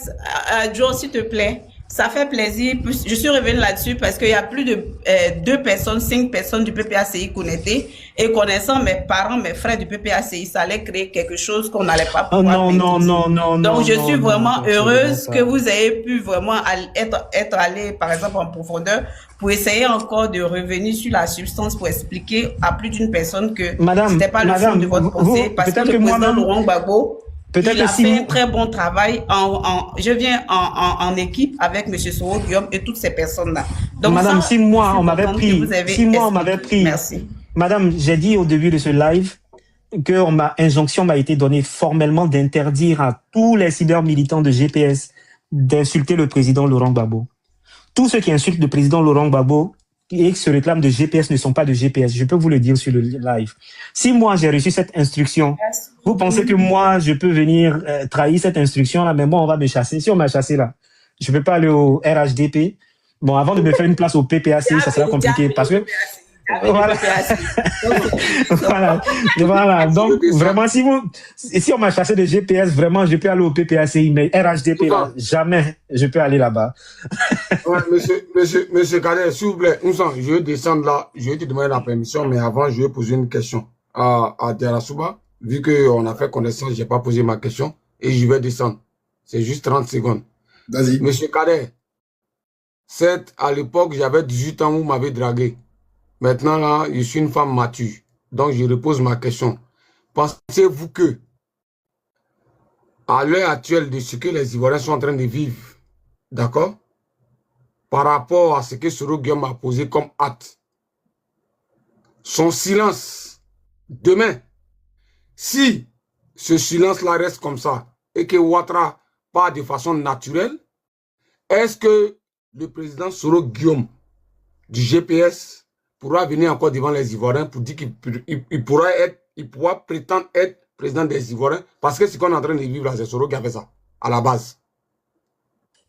Joe, s'il te plaît, ça fait plaisir. Je suis revenue là-dessus parce qu'il y a plus de 5 personnes du PPACI connectées. Et connaissant mes parents, mes frères du PPACI, ça allait créer quelque chose qu'on n'allait pas pouvoir maîtriser. Donc, je suis vraiment heureuse que vous ayez pu vraiment être allé, par exemple, en profondeur pour essayer encore de revenir sur la substance pour expliquer à plus d'une personne que c'était pas le fond de votre pensée. Parce que le président Laurent Gbagbo, il a fait un très bon travail. Je viens en équipe avec M. Soro Guillaume et toutes ces personnes-là. Donc, madame, ça, 6 mois, on m'avait pris. 6 mois, on m'avait pris. Merci. Madame, j'ai dit au début de ce live que injonction m'a été donnée formellement d'interdire à tous les cyber-militants de GPS d'insulter le président Laurent Gbagbo. Tous ceux qui insultent le président Laurent Gbagbo et qui se réclament de GPS ne sont pas de GPS. Je peux vous le dire sur le live. Si moi, j'ai reçu cette instruction, vous pensez que moi, je peux venir trahir cette instruction-là, mais moi, on va me chasser. Si on m'a chassé là, je peux pas aller au RHDP. Bon, avant de me faire une place au PPAC, ça sera compliqué parce que voilà. Voilà. Donc, vraiment, si on m'a chassé de GPS, vraiment, je peux aller au PPACI, mais RHDP, là, jamais je peux aller là-bas. Ouais, monsieur Kader, s'il vous plaît, je vais descendre là, je vais te demander la permission, mais avant, je vais poser une question à Diarra Souba. Vu qu'on a fait connaissance, j'ai pas posé ma question et je vais descendre. C'est juste 30 secondes. Vas-y. Monsieur Kader, à l'époque, j'avais 18 ans, vous m'avez dragué. Maintenant, là, je suis une femme mature. Donc, je repose ma question. Pensez-vous que, à l'heure actuelle de ce que les Ivoiriens sont en train de vivre, d'accord, par rapport à ce que Soro Guillaume a posé comme acte, son silence, demain, si ce silence-là reste comme ça, et que Ouattara part de façon naturelle, est-ce que le président Soro Guillaume du GPS pourra venir encore devant les Ivoiriens pour dire qu'il pourra prétendre être président des Ivoiriens, parce que ce qu'on est en train de vivre là, c'est Soro qui a fait ça, à la base.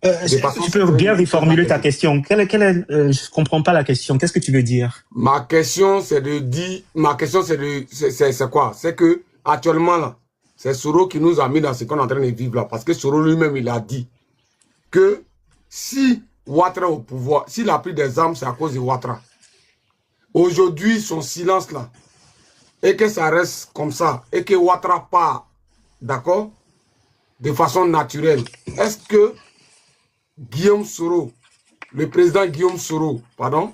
Tu peux bien reformuler ta question. Je comprends pas la question. Qu'est-ce que tu veux dire? Ma question, c'est quoi? C'est que, actuellement là, c'est Soro qui nous a mis dans ce qu'on est en train de vivre là, parce que Soro lui-même, il a dit que si Ouattara au pouvoir, s'il a pris des armes, c'est à cause de Ouattara. Aujourd'hui, son silence là, et que ça reste comme ça, et que Ouattara part, d'accord, de façon naturelle, est-ce que Guillaume Soro, le président Guillaume Soro, pardon,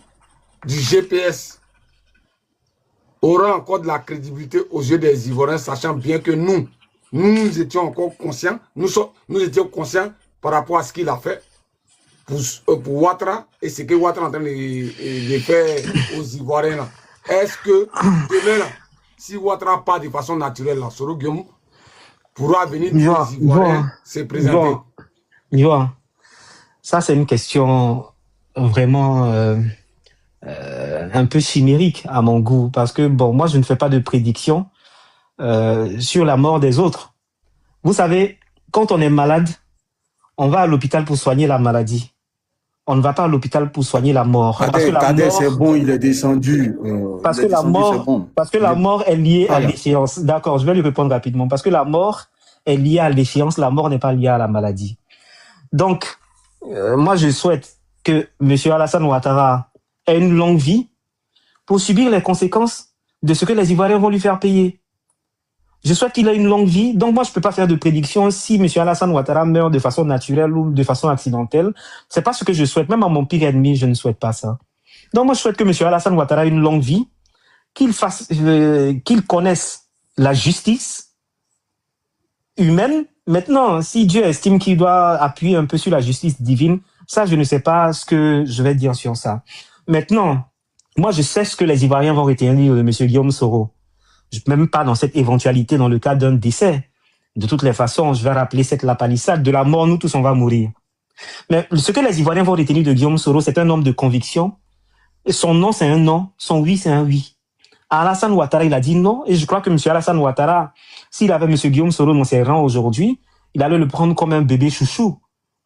du GPS, aura encore de la crédibilité aux yeux des Ivoiriens, sachant bien que nous étions encore conscients, nous étions conscients par rapport à ce qu'il a fait pour Ouattara et ce que Ouattara est en train de faire aux Ivoiriens là. Est-ce que demain là, si Ouattara part de façon naturelle là, Soro Guillaume pourra venir aux Ivoiriens se présenter? Ça c'est une question vraiment un peu chimérique à mon goût, parce que bon, moi je ne fais pas de prédiction sur la mort des autres. Vous savez, quand on est malade, on va à l'hôpital pour soigner la maladie. On ne va pas à l'hôpital pour soigner la mort. Kader, c'est bon, il est descendu. Parce que la mort est liée à l'échéance. D'accord, je vais lui répondre rapidement. Parce que la mort est liée à l'échéance, la mort n'est pas liée à la maladie. Donc, moi je souhaite que M. Alassane Ouattara ait une longue vie pour subir les conséquences de ce que les Ivoiriens vont lui faire payer. Je souhaite qu'il ait une longue vie. Donc moi, je peux pas faire de prédiction si M. Alassane Ouattara meurt de façon naturelle ou de façon accidentelle. C'est pas ce que je souhaite. Même à mon pire ennemi, je ne souhaite pas ça. Donc moi, je souhaite que M. Alassane Ouattara ait une longue vie, qu'il connaisse la justice humaine, Maintenant, si Dieu estime qu'il doit appuyer un peu sur la justice divine, ça, je ne sais pas ce que je vais dire sur ça. Maintenant, moi, je sais ce que les Ivoiriens vont retenir de M. Guillaume Soro. Même pas dans cette éventualité, dans le cas d'un décès. De toutes les façons, je vais rappeler cette lapalissade. De la mort, nous tous, on va mourir. Mais ce que les Ivoiriens vont retenir de Guillaume Soro, c'est un homme de conviction. Et son non, c'est un non. Son oui, c'est un oui. Alassane Ouattara, il a dit non. Et je crois que M. Alassane Ouattara, s'il avait M. Guillaume Soro dans ses rangs aujourd'hui, il allait le prendre comme un bébé chouchou.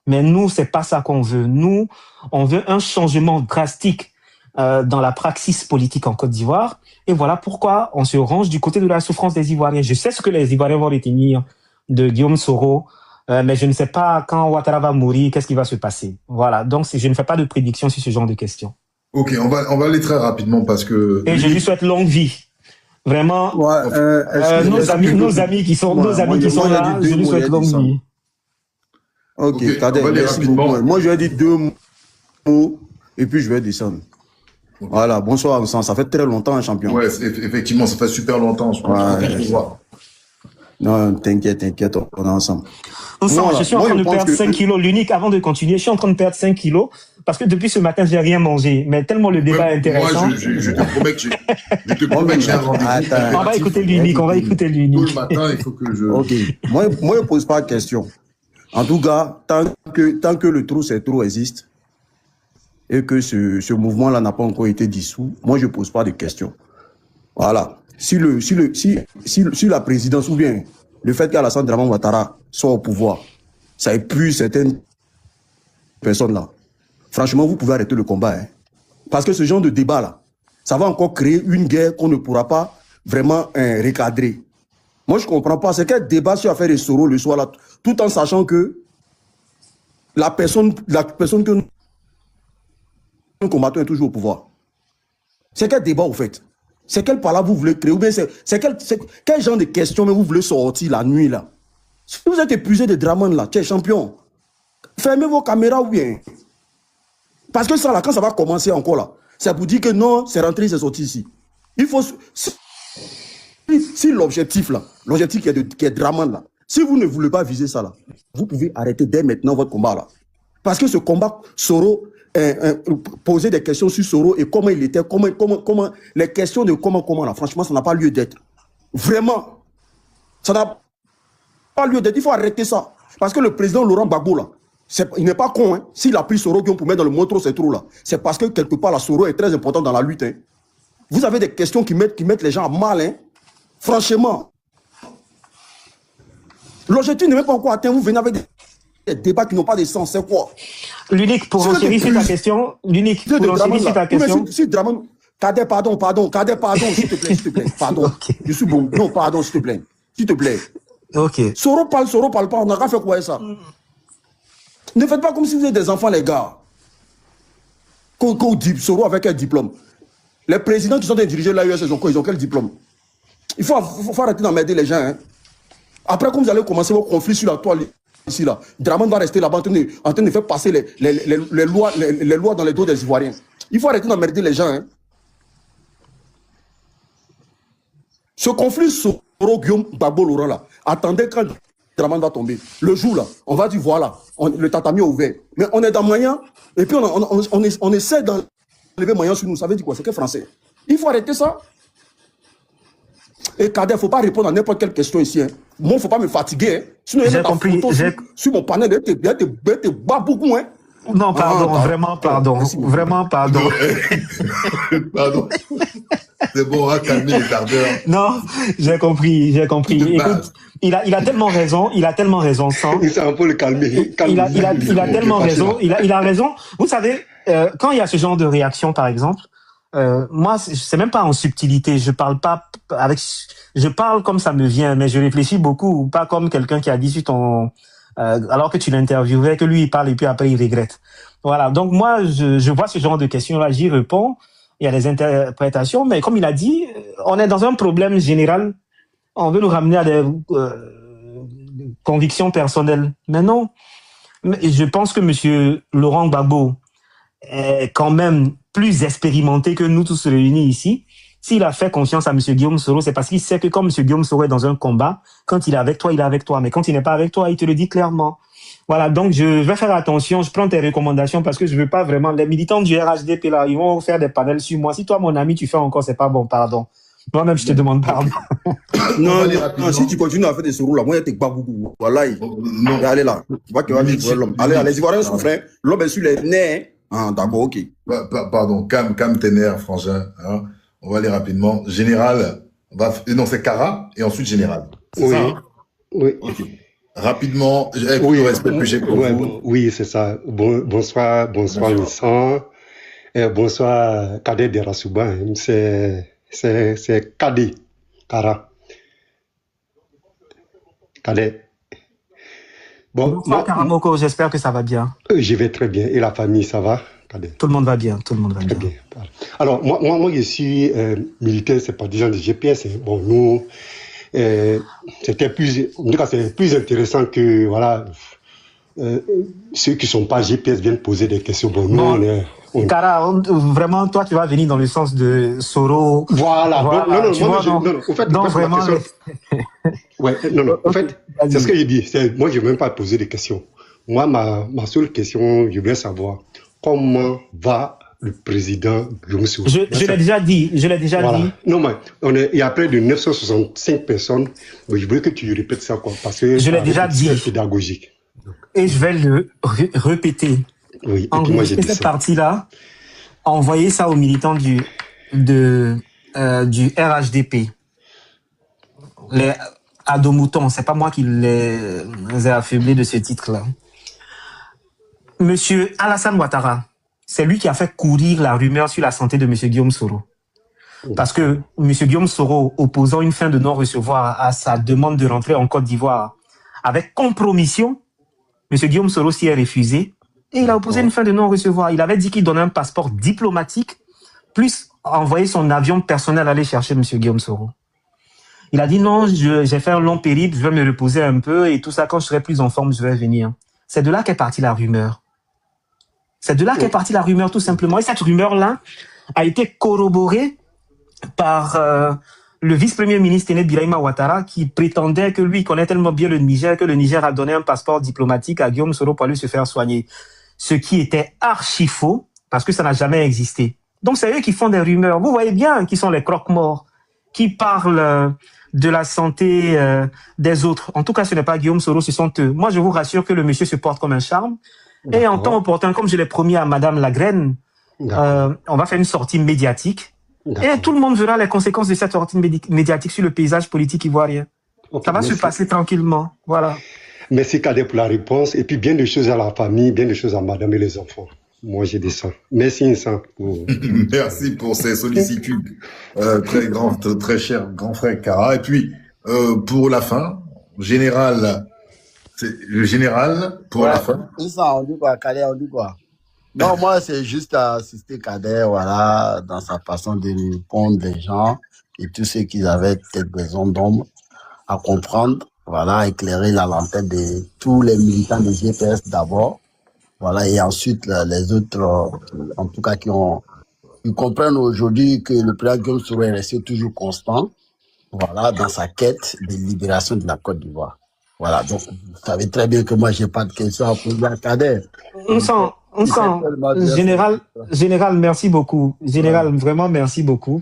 Mais nous, c'est pas ça qu'on veut. Nous, on veut un changement drastique dans la praxis politique en Côte d'Ivoire. Et voilà pourquoi on se range du côté de la souffrance des Ivoiriens. Je sais ce que les Ivoiriens vont retenir de Guillaume Soro, mais je ne sais pas quand Ouattara va mourir, qu'est-ce qui va se passer. Voilà, donc je ne fais pas de prédiction sur ce genre de questions. Ok, on va aller très rapidement parce que... Et je lui souhaite longue vie. Vraiment, nos amis qui sont là, je lui souhaite longue vie. Ok, Kader, merci beaucoup. Moi, je vais dire 2 mots et puis je vais descendre. Okay. Voilà, bonsoir Vincent, ça fait très longtemps, champion. Ouais, effectivement, ça fait super longtemps. Non, t'inquiète, on est ensemble. Je suis en train de perdre 5 kilos, l'unique, avant de continuer, je suis en train de perdre 5 kilos parce que depuis ce matin, j'ai rien mangé. Mais tellement le débat est intéressant. Moi, je te promets que j'ai un rendez-vous. On va écouter l'unique, Tout le matin, il faut que je... Ok, moi, je pose pas de question. En tout cas, tant que le trop c'est trop existe et que ce mouvement-là n'a pas encore été dissous, moi, je pose pas de questions. Voilà. Si la présidence ou bien le fait qu'Alassane Dramane Ouattara soit au pouvoir, ça épuise certaines personnes-là, franchement, vous pouvez arrêter le combat. Hein. Parce que ce genre de débat-là, ça va encore créer une guerre qu'on ne pourra pas vraiment recadrer. Moi, je ne comprends pas. C'est quel débat sur l'affaire de Soro le soir là, tout en sachant que la personne que nous combattons est toujours au pouvoir. C'est quel débat, au fait? C'est quel palabre vous voulez créer? Ou bien c'est quel genre de questions vous voulez sortir la nuit, là? Si vous êtes épuisé de Dramane, là, tu es champion. Fermez vos caméras ou bien. Parce que ça, là, quand ça va commencer encore, là, c'est pour dire que non, c'est rentré, c'est sorti ici. Il faut... Si l'objectif, là, l'objectif qui est Dramane, là, si vous ne voulez pas viser ça, là, vous pouvez arrêter dès maintenant votre combat, là. Parce que ce combat, Soro... poser des questions sur Soro et comment il était, comment les questions de comment là, franchement, ça n'a pas lieu d'être. Vraiment, ça n'a pas lieu d'être. Il faut arrêter ça. Parce que le président Laurent Gbagbo, là, il n'est pas con, hein. S'il a pris Soro pour mettre dans le montre c'est trop là, c'est parce que quelque part, la Soro est très important dans la lutte. Hein. Vous avez des questions qui mettent les gens à mal. Hein. Franchement, l'objectif n'est même pas encore atteint. Vous venez avec des débats qui n'ont pas de sens. C'est quoi? L'unique, pour enchérir sur ta question, Si Dramane, Kader, pardon, s'il te plaît, pardon. Okay. Je suis bon. Non, pardon, s'il te plaît. Ok. Soro parle pas, on n'a qu'à faire quoi ça? Ne faites pas comme si vous êtes des enfants, les gars. Soro avec quel diplôme? Les présidents qui sont des dirigeants de l'AES, ils ont quel diplôme? Il faut arrêter d'emmerder les gens. Hein. Après, comme vous allez commencer vos conflits sur la toile, ici, là, Dramane va rester là-bas en train de faire passer les lois dans les dos des Ivoiriens. Il faut arrêter d'emmerder les gens. Hein. Ce conflit Soro-Guillaume Gbagbo-Laurent, là, attendez quand Dramane va tomber. Le jour, là, on va dire, voilà, le tatami est ouvert. Mais on est dans moyen, et puis on essaie d'enlever moyen sur nous. Ça veut dire quoi? C'est que français. Il faut arrêter ça. Et Kader, il ne faut pas répondre à n'importe quelle question ici. Hein. Moi, il ne faut pas me fatiguer. Hein. Sinon, il y a ta photo sur mon panel, il te bat beaucoup. Hein. Non, pardon, vraiment pardon. Vraiment pardon. Pardon. C'est bon, on va calmer les ardeurs. Non, j'ai compris. Écoute, il a tellement raison, sans. C'est un peu le calmer. Il a tellement raison, il a raison. Vous savez, quand il y a ce genre de réaction, par exemple, moi, c'est même pas en subtilité. Je parle comme ça me vient, mais je réfléchis beaucoup, pas comme quelqu'un qui a dit sur ton, alors que tu l'interviewais, que lui il parle et puis après il regrette. Voilà. Donc moi, je vois ce genre de questions-là, j'y réponds. Il y a des interprétations, mais comme il a dit, on est dans un problème général. On veut nous ramener à des convictions personnelles. Mais non. Je pense que monsieur Laurent Gbagbo est quand même plus expérimenté que nous tous réunis ici. S'il a fait confiance à M. Guillaume Soro, c'est parce qu'il sait que comme M. Guillaume Soro est dans un combat, quand il est avec toi, il est avec toi. Mais quand il n'est pas avec toi, il te le dit clairement. Voilà, donc je vais faire attention, je prends tes recommandations parce que je veux pas vraiment... Les militants du RHDP, là, ils vont faire des panels sur moi. Si toi, mon ami, tu fais encore, c'est pas bon, pardon. Moi-même, je te demande pardon. Non, si tu continues à faire des Soro, là, moi, il y a pas beaucoup. Voilà, Non. allez là. Tu vois qu'il va dire l'homme. Allez, les Ivoiriens souffrent. Hein. L'homme est sur les nerfs. Ah, d'accord, ok. Pardon, calme tes nerfs, frangin. Hein. On va aller rapidement. Général, non, c'est Cara et ensuite Général. C'est ça, hein? Oui. Ok. Rapidement, avec Oui, le respect que j'ai pour vous. oui, c'est ça. Bonsoir, Vincent. Bonsoir, Kader Derasuba. C'est Kader, Cara. Kader. Bon, Bonsoir, Karamoko, j'espère que ça va bien. Je vais très bien. Et la famille, ça va, Kader? Tout le monde va bien, tout le monde va Très bien. bien. Alors, moi, je suis militaire, c'est pas des gens de GPS. Bon, nous, c'était plus, en tout cas, c'est plus intéressant que, voilà, ceux qui sont pas GPS viennent poser des questions. Bon, nous, Cara, vraiment, toi, tu vas venir dans le sens de Soro. Voilà. Non. En fait, donc vraiment. Ouais, non. En fait, c'est ce que j'ai dit. Moi, je ne vais même pas poser des questions. Moi, ma seule question, je voulais savoir comment va le président Guillaume Soro. Je l'ai déjà dit. Voilà. Non, mais il y a près de 965 personnes. Mais je voulais que tu répètes ça, quoi. Parce que je l'ai déjà dit. C'est pédagogique. Et je vais le répéter. Oui, enregistrer cette partie-là, envoyer ça aux militants du RHDP. Les adomoutons, c'est pas moi qui les ai affublés de ce titre-là. Monsieur Alassane Ouattara, c'est lui qui a fait courir la rumeur sur la santé de Monsieur Guillaume Soro. Parce que Monsieur Guillaume Soro, opposant une fin de non-recevoir à sa demande de rentrer en Côte d'Ivoire avec compromission, Monsieur Guillaume Soro s'y est refusé. Et il a opposé une fin de non-recevoir. Il avait dit qu'il donnait un passeport diplomatique, plus envoyer son avion personnel aller chercher M. Guillaume Soro. Il a dit non, j'ai fait un long périple, je vais me reposer un peu et tout ça, quand je serai plus en forme, je vais venir. C'est de là qu'est partie la rumeur. C'est de là qu'est partie la rumeur, tout simplement. Et cette rumeur-là a été corroborée par le vice-premier ministre Téné Birahima Ouattara qui prétendait que lui connaît tellement bien le Niger que le Niger a donné un passeport diplomatique à Guillaume Soro pour aller se faire soigner. Ce qui était archi faux, parce que ça n'a jamais existé. Donc c'est eux qui font des rumeurs. Vous voyez bien qui sont les croque-morts, qui parlent de la santé des autres. En tout cas, ce n'est pas Guillaume Soro, ce sont eux. Moi, je vous rassure que le monsieur se porte comme un charme. Et en temps opportun, comme je l'ai promis à Madame Lagraine, on va faire une sortie médiatique. Et tout le monde verra les conséquences de cette sortie médiatique sur le paysage politique ivoirien. Ça va se passer tranquillement. Voilà. Merci Kader pour la réponse. Et puis bien de choses à la famille, bien de choses à madame et les enfants. Moi, j'ai des ça. Merci Insa. Merci pour ces sollicitudes. Très cher grand frère Cara. Et puis, pour la fin, le général, pour la fin. Insa, on dit quoi? Kader, on dit quoi? Non, moi, c'est juste à assister Kader, voilà, dans sa façon de répondre des gens et tous ceux qui avaient peut-être besoin d'ombre à comprendre. Voilà, éclairer la lanterne de tous les militants de GPS d'abord, voilà, et ensuite les autres, en tout cas, qui comprennent aujourd'hui que le président Guillaume Soro est resté toujours constant, voilà, dans sa quête de libération de la Côte d'Ivoire. Voilà, donc vous savez très bien que moi j'ai pas de questions à poser à Kader. On sent, général, merci beaucoup. Général, vraiment merci beaucoup.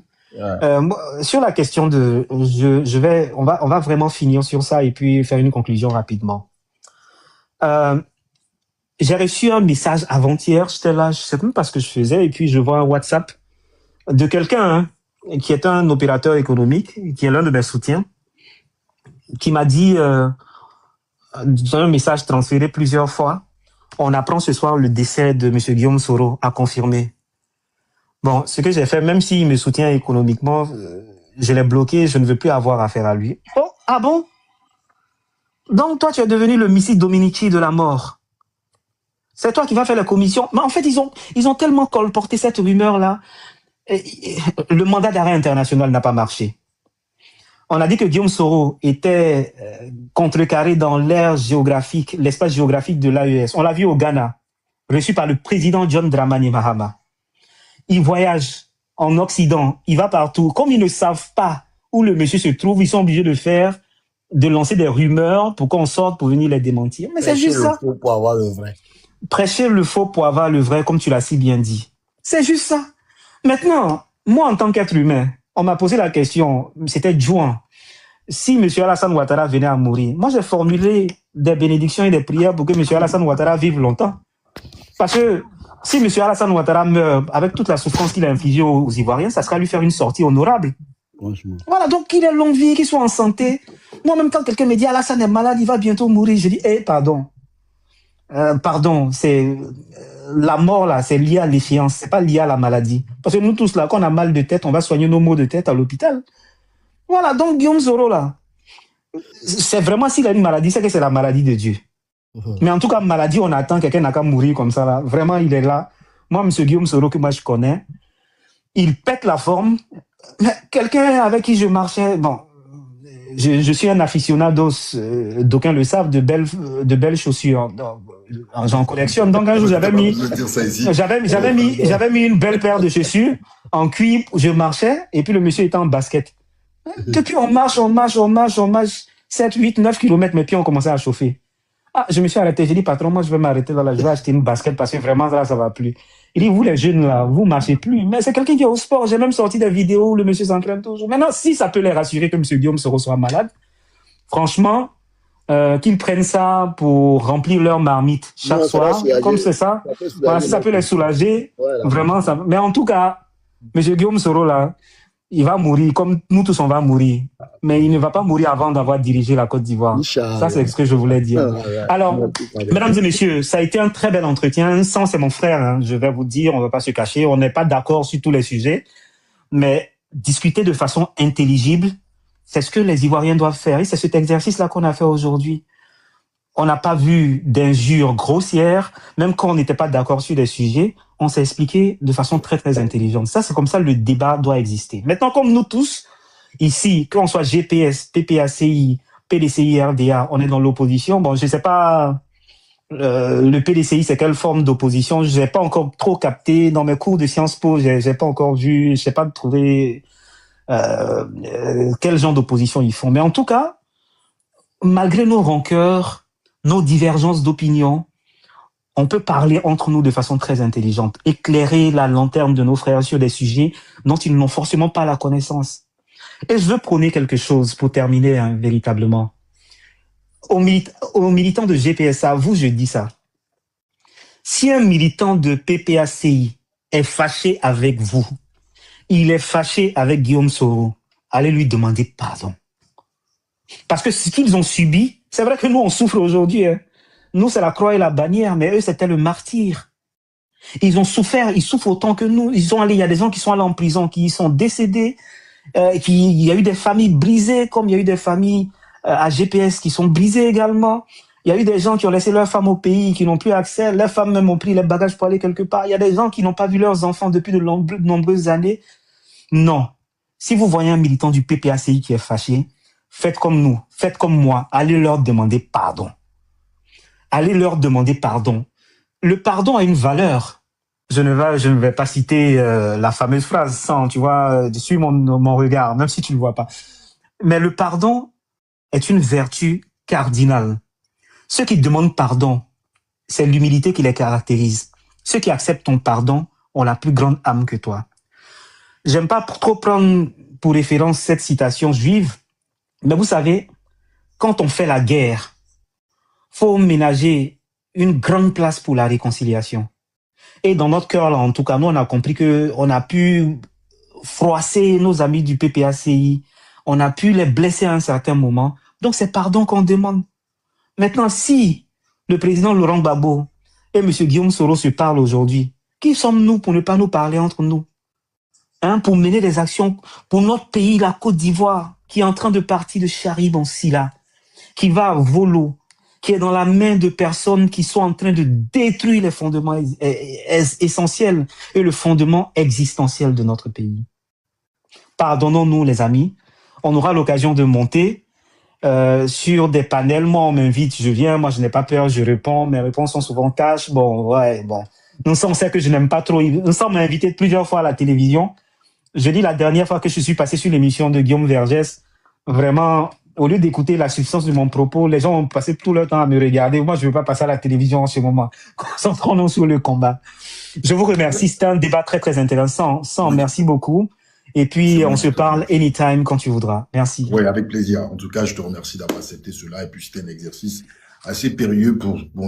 Sur la question de, on va vraiment finir sur ça et puis faire une conclusion rapidement. J'ai reçu un message avant-hier, j'étais là, je sais même pas ce que je faisais, et puis je vois un WhatsApp de quelqu'un qui est un opérateur économique, qui est l'un de mes soutiens, qui m'a dit, dans un message transféré plusieurs fois, on apprend ce soir le décès de M. Guillaume Soro, à confirmer. Bon, ce que j'ai fait, même s'il me soutient économiquement, je l'ai bloqué, je ne veux plus avoir affaire à lui. Oh, ah bon? Donc toi, tu es devenu le Missi Dominici de la mort. C'est toi qui vas faire la commission. Mais en fait, ils ont tellement colporté cette rumeur-là. Le mandat d'arrêt international n'a pas marché. On a dit que Guillaume Soro était contrecarré dans l'aire géographique, l'espace géographique de l'AES. On l'a vu au Ghana, reçu par le président John Dramani Mahama. Il voyage en Occident, il va partout. Comme ils ne savent pas où le monsieur se trouve, ils sont obligés de lancer des rumeurs pour qu'on sorte pour venir les démentir. Mais c'est juste ça. Prêcher le faux pour avoir le vrai. Prêcher le faux pour avoir le vrai, comme tu l'as si bien dit. C'est juste ça. Maintenant, moi, en tant qu'être humain, on m'a posé la question, c'était juin. Si M. Alassane Ouattara venait à mourir, moi, j'ai formulé des bénédictions et des prières pour que M. Alassane Ouattara vive longtemps. Parce que si M. Alassane Ouattara meurt avec toute la souffrance qu'il a infligée aux Ivoiriens, ça sera lui faire une sortie honorable. Franchement. Voilà, donc qu'il ait longue vie, qu'il soit en santé. Moi-même, quand quelqu'un me dit Alassane est malade, il va bientôt mourir, je dis, pardon. Pardon, c'est la mort là, c'est lié à l'échéance, c'est pas lié à la maladie. Parce que nous tous là, quand on a mal de tête, on va soigner nos maux de tête à l'hôpital. Voilà, donc Guillaume Soro là, c'est vraiment s'il a une maladie, c'est que c'est la maladie de Dieu. Mais en tout cas, maladie, on attend, quelqu'un n'a qu'à mourir comme ça là. Vraiment, il est là. Moi, monsieur Guillaume Soro, que moi je connais, il pète la forme. Mais quelqu'un avec qui je marchais, bon, je suis un aficionado, d'aucuns le savent, de belles chaussures. J'en collectionne. Donc un jour, j'avais mis une belle paire de chaussures en cuir. Je marchais et puis le monsieur était en basket. Depuis on marche 7, 8, 9 kilomètres, mes pieds ont commencé à chauffer. Ah, je me suis arrêté. J'ai dit, patron, moi je vais m'arrêter là, je vais acheter une basket parce que vraiment là, ça va plus. Il dit, vous les jeunes là, vous marchez plus. Mais c'est quelqu'un qui est au sport. J'ai même sorti des vidéos où le monsieur s'entraîne toujours. Maintenant, si ça peut les rassurer que monsieur Guillaume Soro soit malade, franchement, qu'ils prennent ça pour remplir leur marmite chaque soir, comme c'est ça. Voilà, si ça peut les soulager, vraiment ça. Mais en tout cas, monsieur Guillaume Soro là, il va mourir, comme nous tous on va mourir. Mais il ne va pas mourir avant d'avoir dirigé la Côte d'Ivoire. Ça, c'est ce que je voulais dire. Alors, mesdames et messieurs, ça a été un très bel entretien. Sans, c'est mon frère, hein, je vais vous dire, on ne va pas se cacher. On n'est pas d'accord sur tous les sujets. Mais discuter de façon intelligible, c'est ce que les Ivoiriens doivent faire. Et c'est cet exercice-là qu'on a fait aujourd'hui. On n'a pas vu d'injures grossières, même quand on n'était pas d'accord sur des sujets, on s'est expliqué de façon très, très intelligente. Ça, c'est comme ça le débat doit exister. Maintenant, comme nous tous, ici, qu'on soit GPS, PPACI, PDCI, RDA, on est dans l'opposition. Bon, je sais pas, le PDCI, c'est quelle forme d'opposition? Je n'ai pas encore trop capté. Dans mes cours de Sciences Po, j'ai pas encore vu, je sais pas trouvé quel genre d'opposition ils font. Mais en tout cas, malgré nos rancœurs, nos divergences d'opinion, on peut parler entre nous de façon très intelligente, éclairer la lanterne de nos frères sur des sujets dont ils n'ont forcément pas la connaissance. Et je veux prôner quelque chose pour terminer, hein, véritablement. Aux militants de GPSA, vous, je dis ça. Si un militant de PPACI est fâché avec vous, il est fâché avec Guillaume Soro, allez lui demander pardon. Parce que ce qu'ils ont subi, c'est vrai que nous, on souffre aujourd'hui. Hein. Nous, c'est la croix et la bannière, mais eux, c'était le martyr. Ils ont souffert, ils souffrent autant que nous. Ils sont allés, il y a des gens qui sont allés en prison, qui sont décédés, il y a eu des familles brisées, comme il y a eu des familles à GPS qui sont brisées également. Il y a eu des gens qui ont laissé leurs femmes au pays, qui n'ont plus accès. Leurs femmes même ont pris les bagages pour aller quelque part. Il y a des gens qui n'ont pas vu leurs enfants depuis de nombreuses années. Non. Si vous voyez un militant du PPACI qui est fâché, faites comme nous, faites comme moi, allez leur demander pardon. Allez leur demander pardon. Le pardon a une valeur. Je ne vais pas citer la fameuse phrase sans, tu vois, suis mon regard, même si tu ne le vois pas. Mais le pardon est une vertu cardinale. Ceux qui demandent pardon, c'est l'humilité qui les caractérise. Ceux qui acceptent ton pardon ont la plus grande âme que toi. J'aime pas trop prendre pour référence cette citation juive, mais vous savez, quand on fait la guerre, faut ménager une grande place pour la réconciliation. Et dans notre cœur, là, en tout cas, nous, on a compris qu'on a pu froisser nos amis du PPACI, on a pu les blesser à un certain moment. Donc, c'est pardon qu'on demande. Maintenant, si le président Laurent Gbagbo et M. Guillaume Soro se parlent aujourd'hui, qui sommes-nous pour ne pas nous parler entre nous? Pour mener des actions pour notre pays, la Côte d'Ivoire, qui est en train de partir de Charib en Silla, qui va à Volo, qui est dans la main de personnes qui sont en train de détruire les fondements essentiels et le fondement existentiel de notre pays. Pardonnons-nous, les amis. On aura l'occasion de monter sur des panels. Moi, on m'invite, je viens. Moi, je n'ai pas peur, je réponds. Mes réponses sont souvent cash. Bon. On sait que je n'aime pas trop. Nous sommes invités plusieurs fois à la télévision. Je dis la dernière fois que je suis passé sur l'émission de Guillaume Vergès, vraiment, au lieu d'écouter la substance de mon propos, les gens ont passé tout leur temps à me regarder. Moi, je ne veux pas passer à la télévision en ce moment. Concentrons-nous sur le combat. Je vous remercie. C'était un débat très, très intéressant. Merci beaucoup. Et puis, on se parle anytime quand tu voudras. Merci. Oui, avec plaisir. En tout cas, je te remercie d'avoir accepté cela. Et puis, c'était un exercice assez périlleux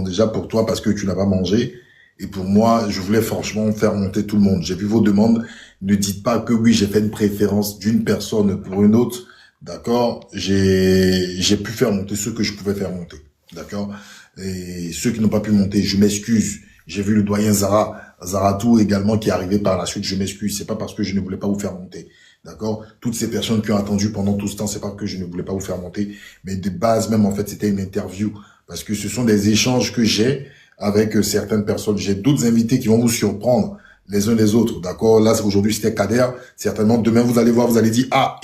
déjà pour toi parce que tu n'as pas mangé. Et pour moi, je voulais franchement faire monter tout le monde. J'ai vu vos demandes. Ne dites pas que oui, j'ai fait une préférence d'une personne pour une autre. D'accord? J'ai pu faire monter ceux que je pouvais faire monter. D'accord? Et ceux qui n'ont pas pu monter, je m'excuse. J'ai vu le doyen Zaratou également qui est arrivé par la suite. Je m'excuse. C'est pas parce que je ne voulais pas vous faire monter. D'accord? Toutes ces personnes qui ont attendu pendant tout ce temps, c'est pas que je ne voulais pas vous faire monter. Mais de base même, en fait, c'était une interview. Parce que ce sont des échanges que j'ai avec certaines personnes. J'ai d'autres invités qui vont vous surprendre les uns les autres, d'accord? Là, aujourd'hui, c'était Kader. Certainement, demain, vous allez voir, vous allez dire, ah,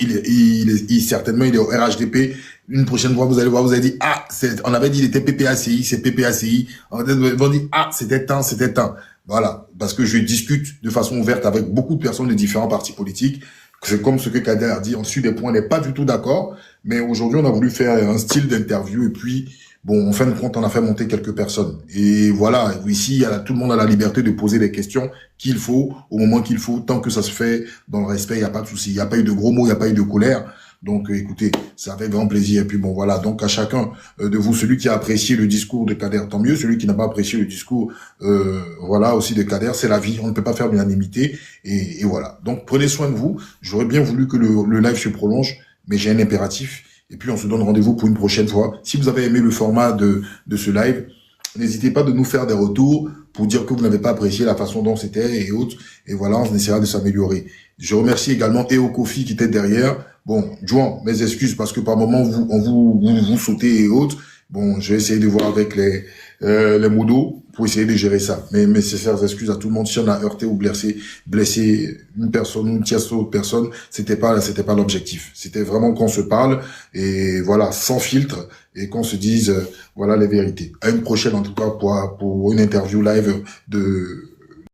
certainement, il est au RHDP. Une prochaine fois, vous allez voir, vous allez dire, ah, on avait dit, il était PPACI, c'est PPACI. On va dire, ah, c'était temps. Voilà. Parce que je discute de façon ouverte avec beaucoup de personnes de différents partis politiques. C'est comme ce que Kader a dit. On suit des points, on n'est pas du tout d'accord. Mais aujourd'hui, on a voulu faire un style d'interview et puis, bon, en fin de compte, on a fait monter quelques personnes. Et voilà, ici, tout le monde a la liberté de poser des questions qu'il faut, au moment qu'il faut, tant que ça se fait dans le respect, il n'y a pas de souci. Il n'y a pas eu de gros mots, il n'y a pas eu de colère. Donc, écoutez, ça fait grand plaisir. Et puis bon, voilà. Donc, à chacun de vous, celui qui a apprécié le discours de Kader, tant mieux. Celui qui n'a pas apprécié le discours, voilà, aussi de Kader, c'est la vie. On ne peut pas faire l'unanimité. Et voilà. Donc, prenez soin de vous. J'aurais bien voulu que le live se prolonge, mais j'ai un impératif. Et puis, on se donne rendez-vous pour une prochaine fois. Si vous avez aimé le format de ce live, n'hésitez pas de nous faire des retours pour dire que vous n'avez pas apprécié la façon dont c'était et autres. Et voilà, on essaiera de s'améliorer. Je remercie également Eo Kofi qui était derrière. Bon, Juan, mes excuses parce que par moments, vous sautez et autres. Bon, je vais essayer de voir avec les modos pour essayer de gérer ça. Mais mes sincères excuses à tout le monde. Si on a heurté ou blessé une personne ou une tierce autre personne, c'était pas l'objectif. C'était vraiment qu'on se parle et voilà, sans filtre et qu'on se dise, voilà les vérités. À une prochaine, en tout cas, pour une interview live de